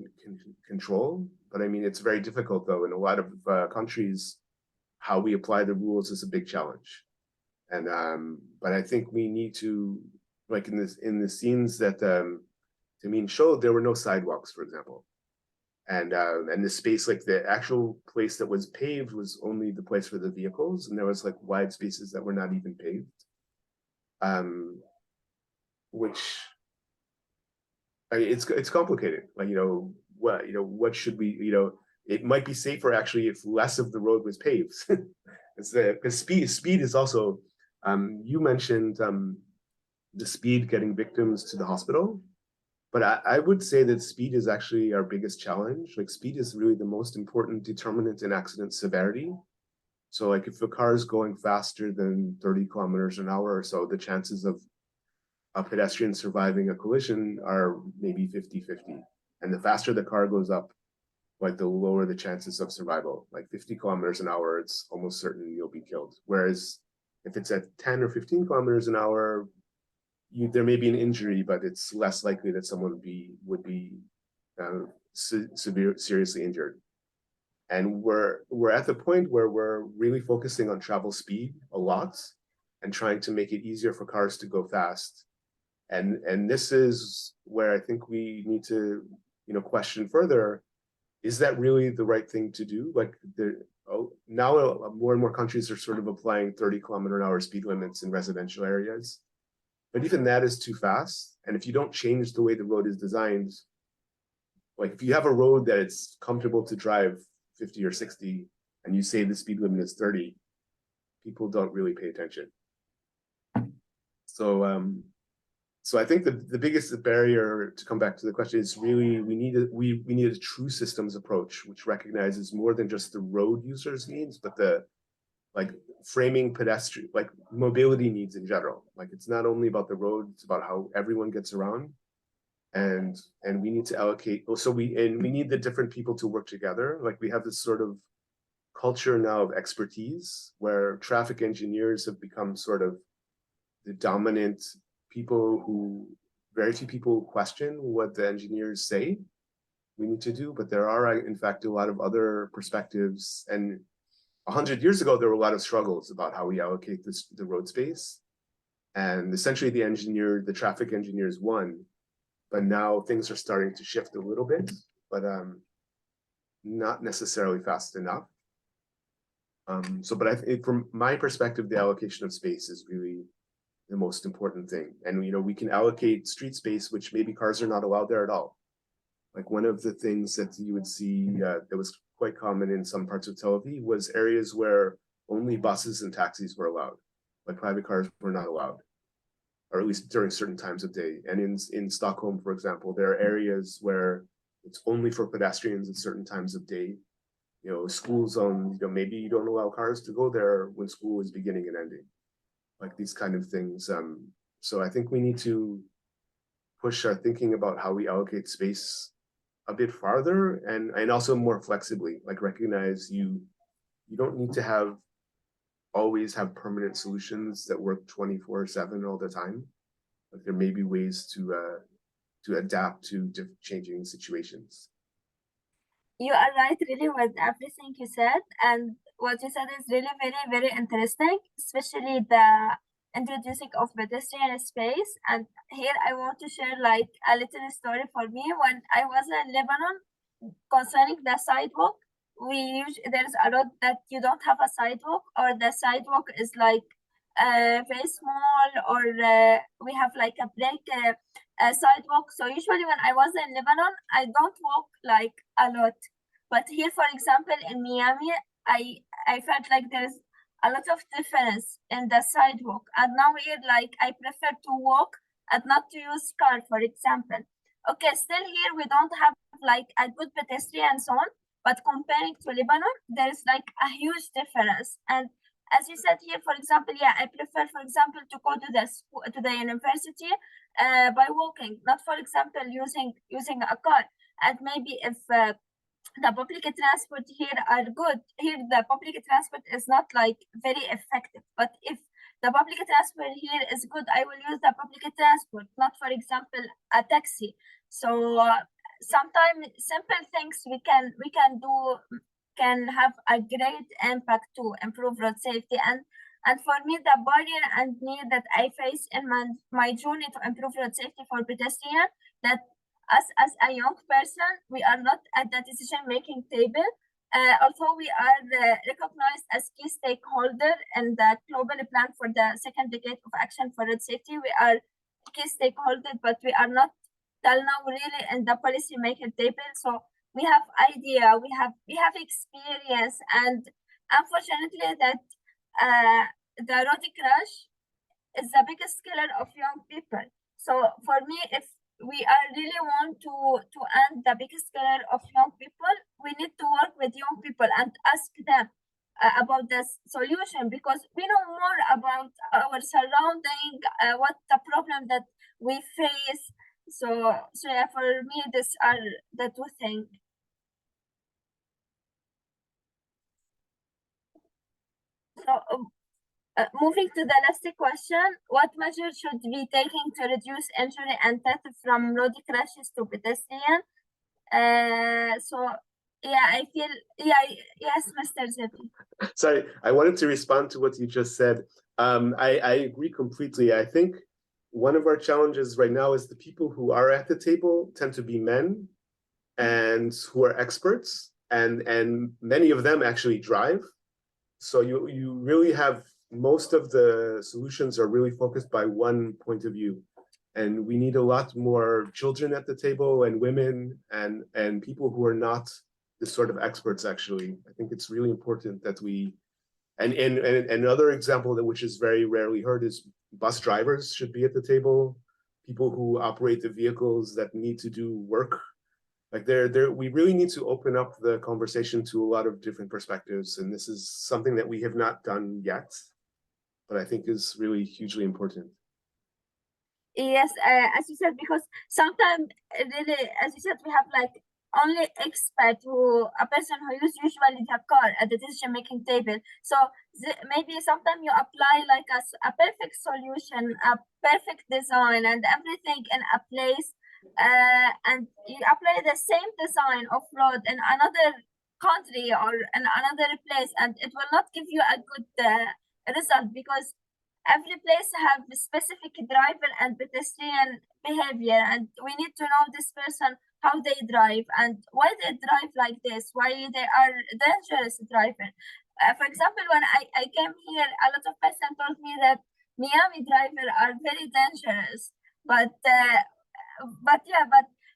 control. But I mean, it's very difficult though. In a lot of countries, how we apply the rules is a big challenge. And but I think we need to, like in the scenes that Tameen showed, there were no sidewalks, for example. And the space, like the actual place that was paved was only the place for the vehicles, and there was like wide spaces that were not even paved. Which I mean, it's complicated. Like what should we, it might be safer actually if less of the road was paved. Because speed is also, you mentioned the speed getting victims to the hospital, but I would say that speed is actually our biggest challenge. Like speed is really the most important determinant in accident severity. So like if a car is going faster than 30 kilometers an hour or so, the chances of a pedestrian surviving a collision are maybe 50-50. And the faster the car goes up, like the lower the chances of survival. Like 50 kilometers an hour, it's almost certain you'll be killed. Whereas if it's at 10 or 15 kilometers an hour, there may be an injury, but it's less likely that someone would be seriously injured. And we're at the point where we're really focusing on travel speed a lot and trying to make it easier for cars to go fast. And this is where I think we need to, question further, is that really the right thing to do? Like now more and more countries are sort of applying 30-kilometer-an-hour speed limits in residential areas. But even that is too fast. And if you don't change the way the road is designed, like if you have a road that it's comfortable to drive 50 or 60, and you say the speed limit is 30, people don't really pay attention. So I think the biggest barrier, to come back to the question, is really we need a true systems approach, which recognizes more than just the road users' needs, but the framing pedestrian, like mobility needs in general. Like it's not only about the road, it's about how everyone gets around. And we need to allocate, we need the different people to work together. Like we have this sort of culture now of expertise where traffic engineers have become sort of the dominant people who very few people question what the engineers say we need to do, but there are, in fact, a lot of other perspectives. And 100 years ago, there were a lot of struggles about how we allocate the road space. And essentially the traffic engineers won, but now things are starting to shift a little bit, but not necessarily fast enough. But I think from my perspective, the allocation of space is really the most important thing. And, you know, we can allocate street space, which maybe cars are not allowed there at all. Like one of the things that you would see that was quite common in some parts of Tel Aviv was areas where only buses and taxis were allowed, like private cars were not allowed, or at least during certain times of day. And in Stockholm, for example, there are areas where it's only for pedestrians at certain times of day. You know, school zone, you know, maybe you don't allow cars to go there when school is beginning and ending, like these kind of things. So I think we need to push our thinking about how we allocate space a bit farther and also more flexibly, like recognize you don't need to always have permanent solutions that work 24/7 all the time. Like there may be ways to adapt to changing situations. You are right, really, with everything you said, and what you said is really very, very interesting, especially the introducing of pedestrian space. And here I want to share like a little story for me. When I was in Lebanon, concerning the sidewalk, there's a lot that you don't have a sidewalk, or the sidewalk is like very small, or we have like a break sidewalk. So usually when I was in Lebanon, I don't walk like a lot. But here, for example, in Miami, I felt like there's a lot of difference in the sidewalk. And now here, like I prefer to walk and not to use car, for example. Okay, still here we don't have like a good pedestrian zone, but comparing to Lebanon, there's like a huge difference. And as you said here, for example, yeah, I prefer, for example, to go to the university by walking, not, for example, using a car. And maybe if the public transport here are good, here the public transport is not like very effective. But if the public transport here is good, I will use the public transport, not, for example, a taxi. So sometimes simple things we can do can have a great impact to improve road safety. And for me, the barrier and need that I face in my journey to improve road safety for pedestrian, that as a young person, we are not at the decision-making table. Although we are recognized as key stakeholder in the global plan for the second decade of action for road safety, we are key stakeholder, but we are not till now really in the policy making table. So we have idea, we have experience, and unfortunately that the road crash is the biggest killer of young people. So for me, if we are really want to end the biggest killer of young people, we need to work with young people and ask them about the solution, because we know more about our surrounding, what the problem that we face. So yeah, for me, these are the two things. So moving to the last question, what measures should be taken to reduce injury and death from road crashes to pedestrian? So yeah, I feel, yeah, yes, Mr. Zepi. Sorry, I wanted to respond to what you just said. I agree completely. I think one of our challenges right now is the people who are at the table tend to be men and who are experts, and many of them actually drive. So you really have, most of the solutions are really focused by one point of view. And we need a lot more children at the table, and women, and people who are not the sort of experts, actually. I think it's really important that we, and another example that which is very rarely heard is bus drivers should be at the table, people who operate the vehicles that need to do work. Like we really need to open up the conversation to a lot of different perspectives. And this is something that we have not done yet, but I think is really hugely important. Yes, as you said, because sometimes really, as you said, we have like only expert a person who usually the car at the decision-making table. So maybe sometimes you apply like a perfect solution, a perfect design and everything in a place, and you apply the same design of road in another country or in another place, and it will not give you a good result, because every place have specific driver and pedestrian behavior, and we need to know this person, how they drive and why they drive like this, why they are dangerous driver. For example, when I came here, a lot of person told me that Miami driver are very dangerous, but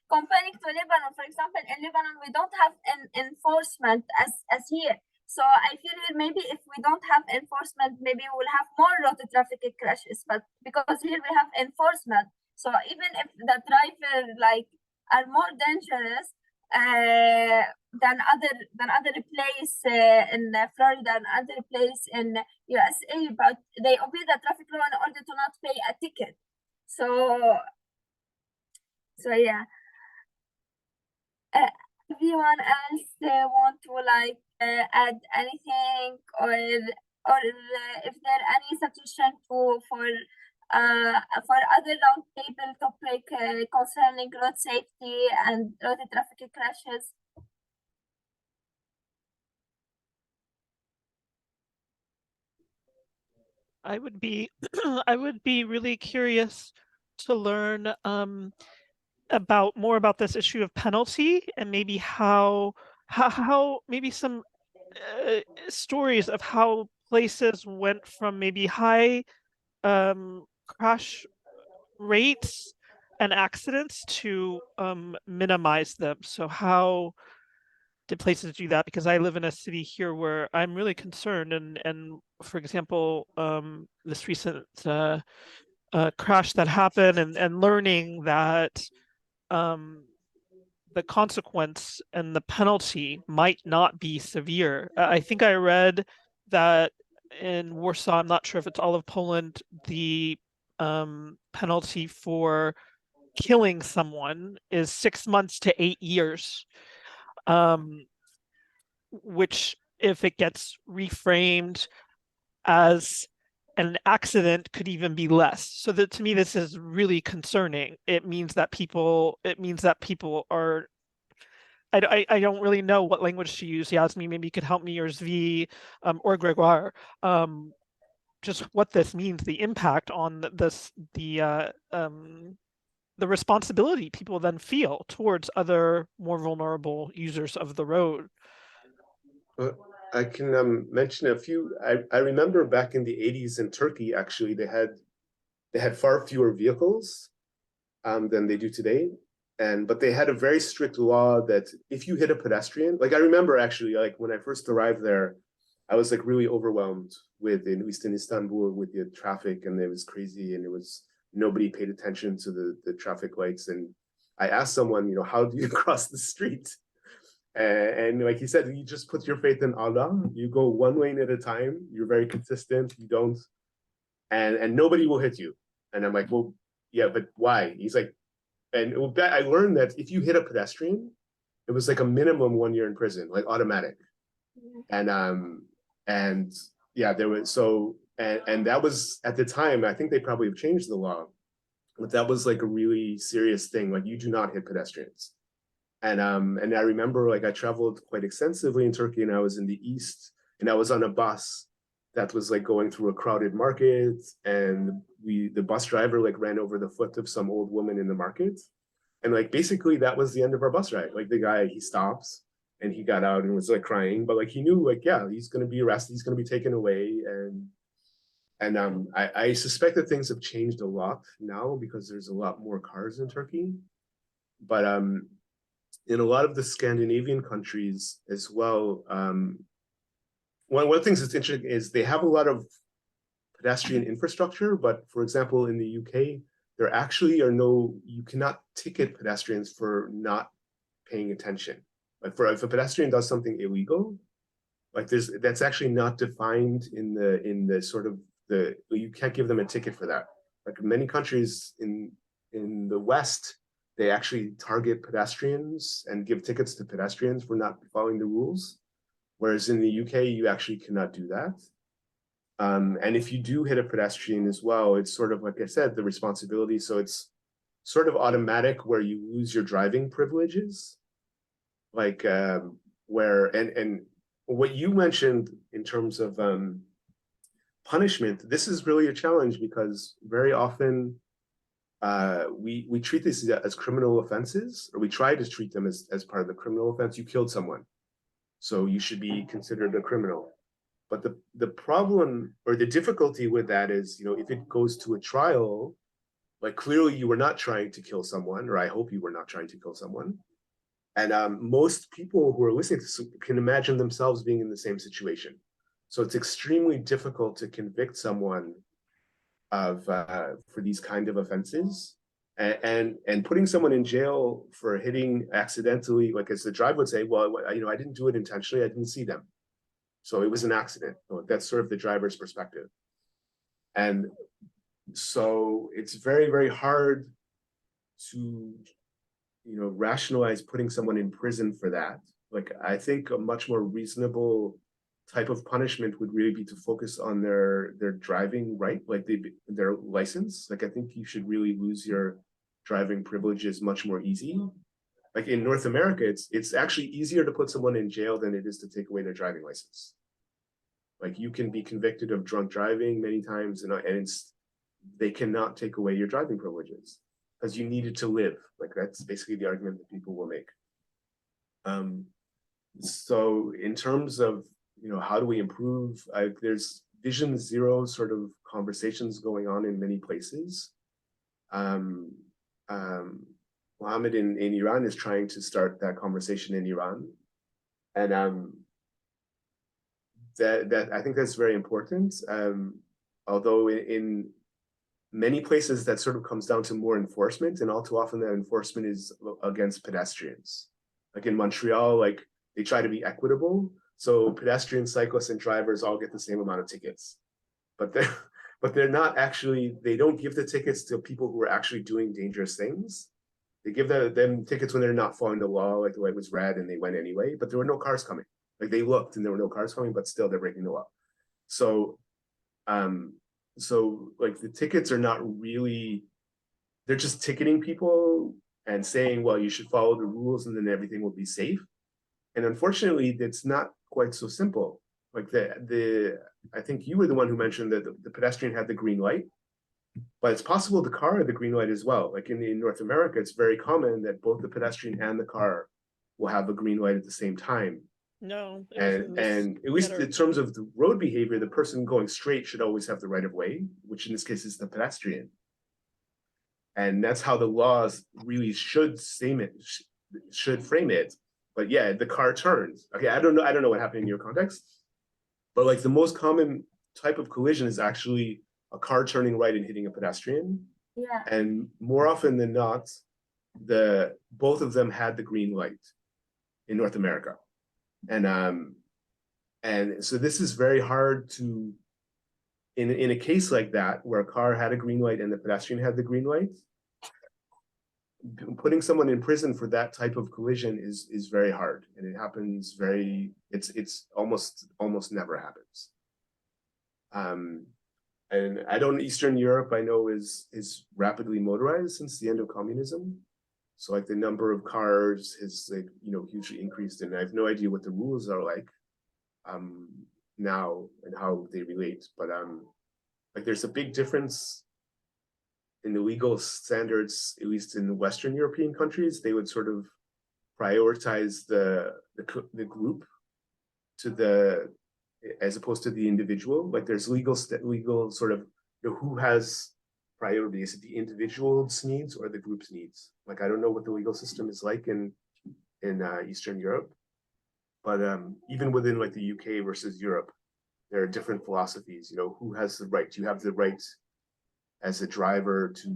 comparing to Lebanon, for example, in Lebanon we don't have enforcement as here. So I feel here maybe if we don't have enforcement, maybe we'll have more road traffic crashes. But because here we have enforcement, so even if the driver like are more dangerous than other place in Florida and other place in USA, but they obey the traffic law in order to not pay a ticket. So yeah. Everyone else want to like add anything, or if there any suggestion for other roundtable topic concerning road safety and road traffic crashes? I would be I would be really curious to learn more about this issue of penalty, and maybe how maybe some stories of how places went from maybe high crash rates and accidents to minimize them. So how did places do that? Because I live in a city here where I'm really concerned, and for example, this recent crash that happened, and learning that the consequence and the penalty might not be severe. I think I read that in Warsaw, I'm not sure if it's all of Poland, the penalty for killing someone is 6 months to 8 years, which if it gets reframed as an accident could even be less. So that to me, this is really concerning. It means that people are, I don't really know what language to use. Yasmine, maybe you could help me, or Zvi, or Grégoire, just what this means, the impact on the responsibility people then feel towards other more vulnerable users of the road. I can mention a few. I remember back in the 80s in Turkey, actually, they had far fewer vehicles than they do today. But they had a very strict law that if you hit a pedestrian, like I remember actually, like when I first arrived there, I was like really overwhelmed at least in Istanbul, with the traffic, and it was crazy, and nobody paid attention to the traffic lights. And I asked someone, how do you cross the street? And like he said, you just put your faith in Allah. You go one lane at a time. You're very consistent. You don't, and nobody will hit you. And I'm like, well, yeah, but why? He's like, and I learned that if you hit a pedestrian, it was like a minimum 1 year in prison, like automatic. And yeah, there was and that was at the time. I think they probably have changed the law, but that was like a really serious thing. Like, you do not hit pedestrians. And I remember, like, I traveled quite extensively in Turkey, and I was in the east, and I was on a bus that was like going through a crowded market, and the bus driver like ran over the foot of some old woman in the market, and like basically that was the end of our bus ride. Like, the guy, he stops and he got out and was like crying, but like he knew, like, yeah, he's going to be arrested, he's going to be taken away. And I suspect that things have changed a lot now, because there's a lot more cars in Turkey, but in a lot of the Scandinavian countries as well, one of the things that's interesting is they have a lot of pedestrian infrastructure, but for example, in the UK, there actually are you cannot ticket pedestrians for not paying attention. Like, if a pedestrian does something illegal, like that's actually not defined in the sort of you can't give them a ticket for that. Like, many countries in the West, they actually target pedestrians and give tickets to pedestrians for not following the rules. Whereas in the UK, you actually cannot do that. And if you do hit a pedestrian as well, it's sort of, like I said, the responsibility. So it's sort of automatic where you lose your driving privileges. Like where, and what you mentioned in terms of punishment, this is really a challenge because very often we treat this as criminal offenses, or we try to treat them as part of the criminal offense. You killed someone, so you should be considered a criminal. But the problem or the difficulty with that is, you know, if it goes to a trial, like clearly you were not trying to kill someone, or I hope you were not trying to kill someone. And most people who are listening to this can imagine themselves being in the same situation. So it's extremely difficult to convict someone of for these kind of offenses. And putting someone in jail for hitting accidentally, like as the driver would say, well, you know, I didn't do it intentionally, I didn't see them. So it was an accident. That's sort of the driver's perspective. And so it's very, very hard to, you know, rationalize putting someone in prison for that. Like, I think a much more reasonable type of punishment would really be to focus on their driving right, like their license. Like, I think you should really lose your driving privileges much more easy. Like in North America, it's actually easier to put someone in jail than it is to take away their driving license. Like, you can be convicted of drunk driving many times, and they cannot take away your driving privileges because you needed to live. Like, that's basically the argument that people will make. So in terms of, you know, how do we improve? There's Vision Zero sort of conversations going on in many places. Mohammed in Iran is trying to start that conversation in Iran. And that I think that's very important. Although in many places that sort of comes down to more enforcement, and all too often that enforcement is against pedestrians. Like in Montreal, like they try to be equitable. So pedestrians, cyclists, and drivers all get the same amount of tickets. But they're not actually, they don't give the tickets to people who are actually doing dangerous things. They give them tickets when they're not following the law, like the light was red and they went anyway, but there were no cars coming. Like, they looked and there were no cars coming, but still they're breaking the law. So like the tickets are not really, they're just ticketing people and saying, well, you should follow the rules and then everything will be safe. And unfortunately, it's not quite so simple. Like I think you were the one who mentioned that the pedestrian had the green light, but it's possible the car had the green light as well. Like in North America, it's very common that both the pedestrian and the car will have a green light at the same time. No. And at least in terms of the road behavior, the person going straight should always have the right of way, which in this case is the pedestrian. And that's how the laws really should frame it. But yeah, the car turns. Okay, I don't know what happened in your context, but like the most common type of collision is actually a car turning right and hitting a pedestrian. Yeah. And more often than not, both of them had the green light in North America. And so this is very hard to, in a case like that, where a car had a green light and the pedestrian had the green light, putting someone in prison for that type of collision is very hard, and it happens it's almost never happens. And Eastern Europe, I know, is rapidly motorized since the end of communism. So like the number of cars has, like, you know, hugely increased, and I have no idea what the rules are like now and how they relate. But like there's a big difference in the legal standards, at least in the Western European countries. They would sort of prioritize the group as opposed to the individual. Like there's legal sort of, you know, who has priority. Is it the individual's needs or the group's needs? Like, I don't know what the legal system is like in Eastern Europe, but even within like the UK versus Europe, there are different philosophies. You know, who has the right? Do you have the right as a driver to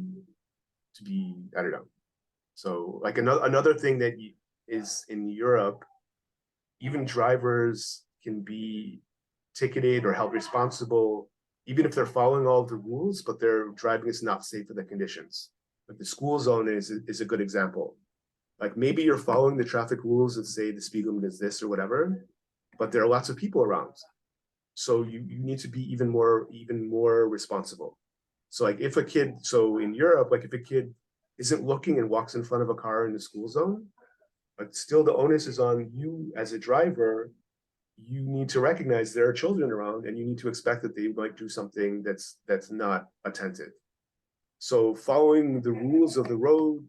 be, I don't know. So like another thing that is in Europe, even drivers can be ticketed or held responsible even if they're following all the rules, but their driving is not safe for the conditions. Like the school zone is a good example. Like maybe you're following the traffic rules that say the speed limit is this or whatever, but there are lots of people around. So you need to be even more responsible. So like if a kid, so in Europe, like if a kid isn't looking and walks in front of a car in the school zone, but still the onus is on you as a driver. You need to recognize there are children around and you need to expect that they might do something that's not attentive. So following the rules of the road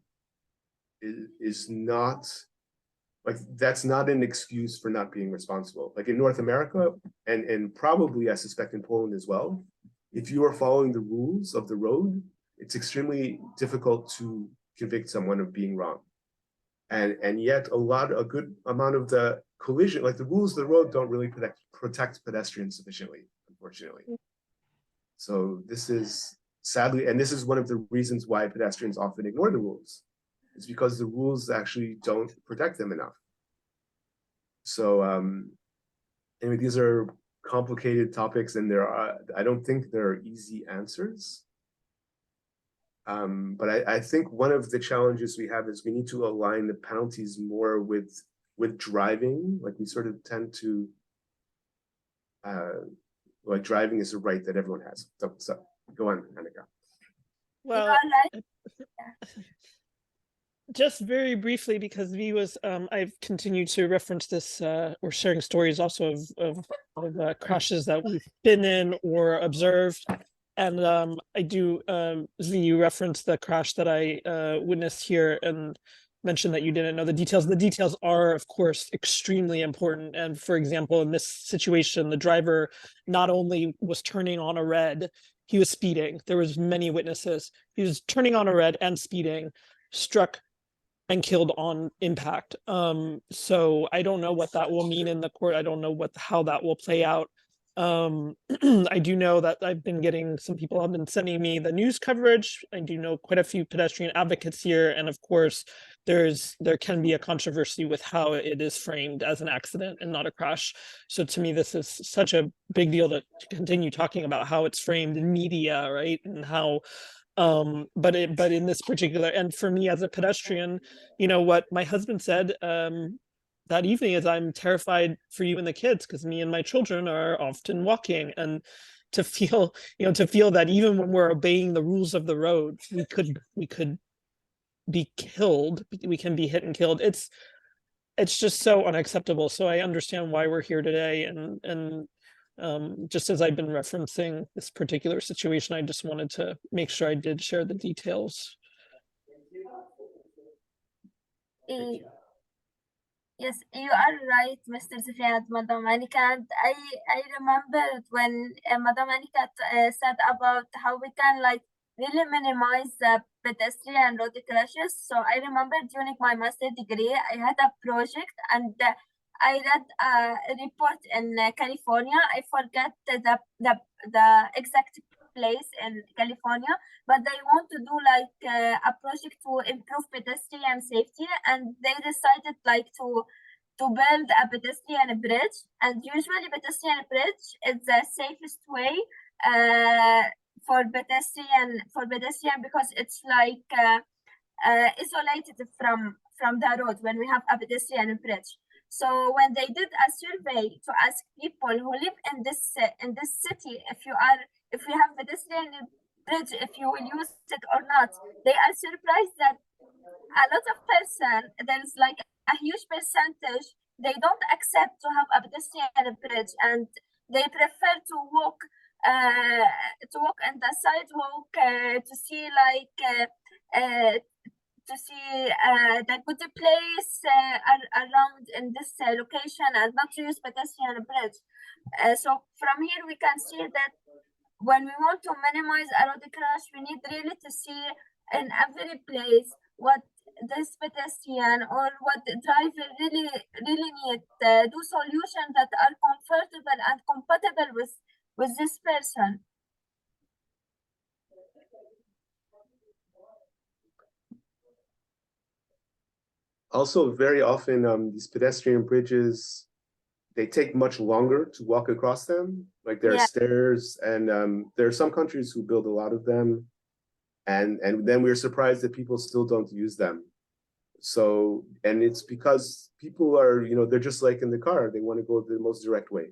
is not, like, that's not an excuse for not being responsible. Like in North America, and probably I suspect in Poland as well, if you are following the rules of the road, it's extremely difficult to convict someone of being wrong. And yet a good amount of the collision, like the rules of the road don't really protect pedestrians sufficiently, unfortunately. So this is sadly, and this is one of the reasons why pedestrians often ignore the rules. It's because the rules actually don't protect them enough. So anyway, these are complicated topics, and I don't think there are easy answers. But I think one of the challenges we have is we need to align the penalties more with driving. Like we sort of tend to, like driving is a right that everyone has. So go on, Annika. Well, just very briefly, because V was, I've continued to reference this, or sharing stories also of crashes that we've been in or observed. And I do, Z, you referenced the crash that I witnessed here and mentioned that you didn't know the details. The details are, of course, extremely important. And for example, in this situation, the driver not only was turning on a red, he was speeding. There was many witnesses. He was turning on a red and speeding, struck and killed on impact. So I don't know what that will mean in the court. I don't know how that will play out. I do know that I've been getting, some people have been sending me the news coverage. I do know quite a few pedestrian advocates here, and of course there can be a controversy with how it is framed as an accident and not a crash. So to me, this is such a big deal to continue talking about how it's framed in media, right? And how but in this particular, and for me as a pedestrian, you know what my husband said that evening is, I'm terrified for you and the kids, because me and my children are often walking, and to feel that even when we're obeying the rules of the road, we could be killed, we can be hit and killed. It's just so unacceptable. So I understand why we're here today, and just as I've been referencing this particular situation, I just wanted to make sure I did share the details. Yes, you are right, Mr. Sufyan, Madam Anika. And I remembered when Madam Anika said about how we can like really minimize pedestrian road crashes. So I remember during my master's degree, I had a project, and I read a report in California. I forget the exact place in California, but they want to do like a project to improve pedestrian safety, and they decided like to build a pedestrian bridge. And usually pedestrian bridge is the safest way for pedestrian because it's like isolated from the road when we have a pedestrian bridge. So when they did a survey to ask people who live in this city, if you have pedestrian bridge, if you will use it or not, they are surprised that a lot of there's like a huge percentage, they don't accept to have a pedestrian bridge, and they prefer to walk on the sidewalk to see like the good place around in this location, and not to use pedestrian bridge. So from here we can see that when we want to minimize a road crash, we need really to see in every place what this pedestrian or what the driver really need. Do solutions that are comfortable and compatible with this person. Also, very often, these pedestrian bridges, they take much longer to walk across them. Like there are stairs, and there are some countries who build a lot of them. and then we're surprised that people still don't use them. So, and it's because people are, you know, they're just like in the car, they want to go the most direct way.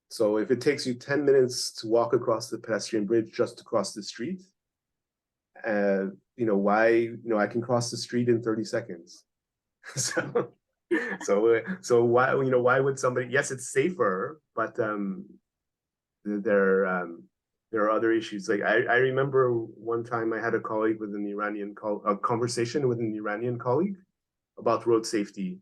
So if it takes you 10 minutes to walk across the pedestrian bridge just to cross the street, you know, why, you know, I can cross the street in 30 seconds. So why, you know, why would somebody, yes, it's safer, but there are other issues. Like I remember one time I had a colleague with a conversation with an Iranian colleague about road safety.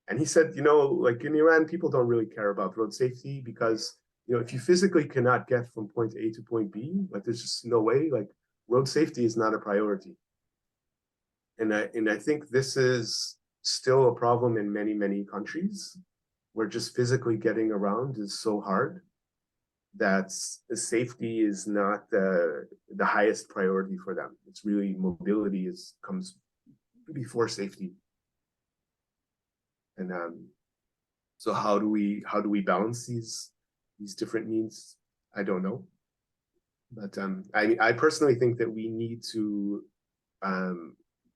And he said, you know, like in Iran, people don't really care about road safety because, you know, if you physically cannot get from point A to point B, like there's just no way, like road safety is not a priority. And I think this is still a problem in many, many countries where just physically getting around is so hard that safety is not the highest priority for them. It's really mobility comes before safety. And so how do we balance these different needs? I don't know. But I personally think that we need to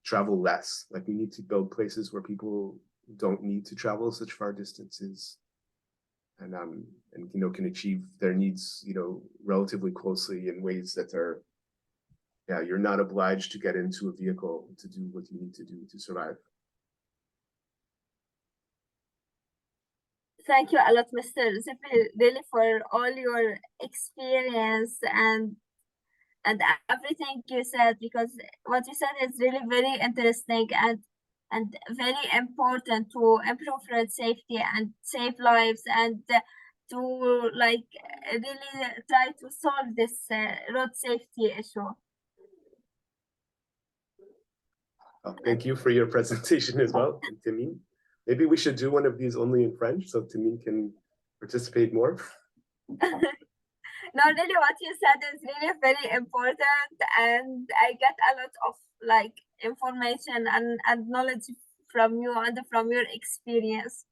travel less. Like we need to build places where people don't need to travel such far distances, and you know, can achieve their needs, you know, relatively closely in ways that are, yeah, you're not obliged to get into a vehicle to do what you need to do to survive. Thank you a lot, Mr. Zifi, really for all your experience and everything you said, because what you said is really very interesting and very important to improve road safety and save lives and to like really try to solve this road safety issue. Thank you for your presentation as well, Timine. Maybe we should do one of these only in French so Timine can participate more. No, really what you said is really very important, and I get a lot of like information and knowledge from you and from your experience.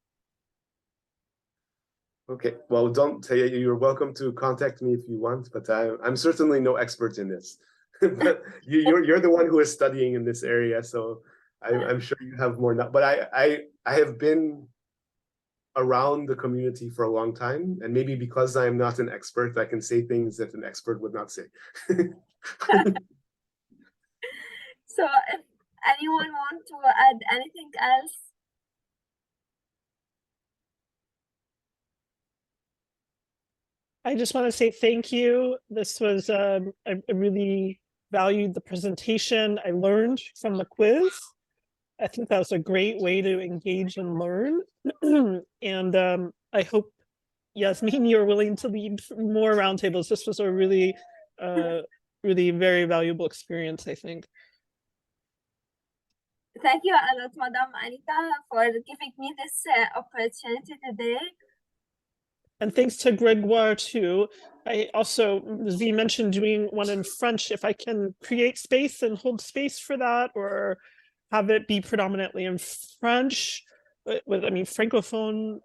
Okay, well, don't tell you, you're welcome to contact me if you want, but I'm certainly no expert in this. But you're the one who is studying in this area, so I'm sure you have more. But I have been around the community for a long time, and maybe because I'm not an expert, I can say things that an expert would not say. So if anyone want to add anything else? I just want to say thank you. This was, I really valued the presentation. I learned from the quiz. I think that was a great way to engage and learn. And I hope, Yasmine, you're willing to lead more roundtables. This was a really, really very valuable experience, I think. Thank you a lot, Madam Anita, for giving me this opportunity today. And thanks to Grégoire too. I also, Z mentioned doing one in French. If I can create space and hold space for that, or have it be predominantly in French, with, I mean, Francophone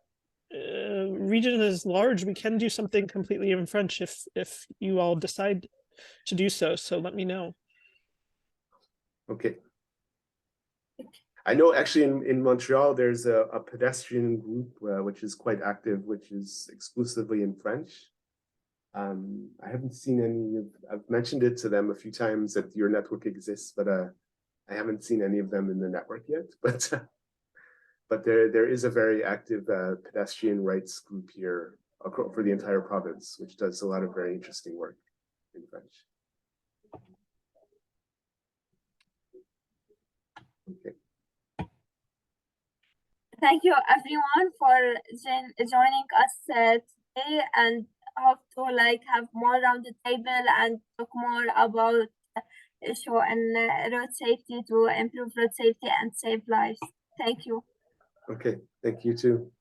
region is large. We can do something completely in French if you all decide to do so. So let me know. Okay. I know actually in Montreal, there's a pedestrian group which is quite active, which is exclusively in French. I haven't seen any, I've mentioned it to them a few times that your network exists, but I haven't seen any of them in the network yet. But there is a very active pedestrian rights group here for the entire province, which does a lot of very interesting work in French. Okay. Thank you everyone for joining us today, and hope to like have more round the table and talk more about issue and road safety to improve road safety and save lives. Thank you. Okay, thank you too.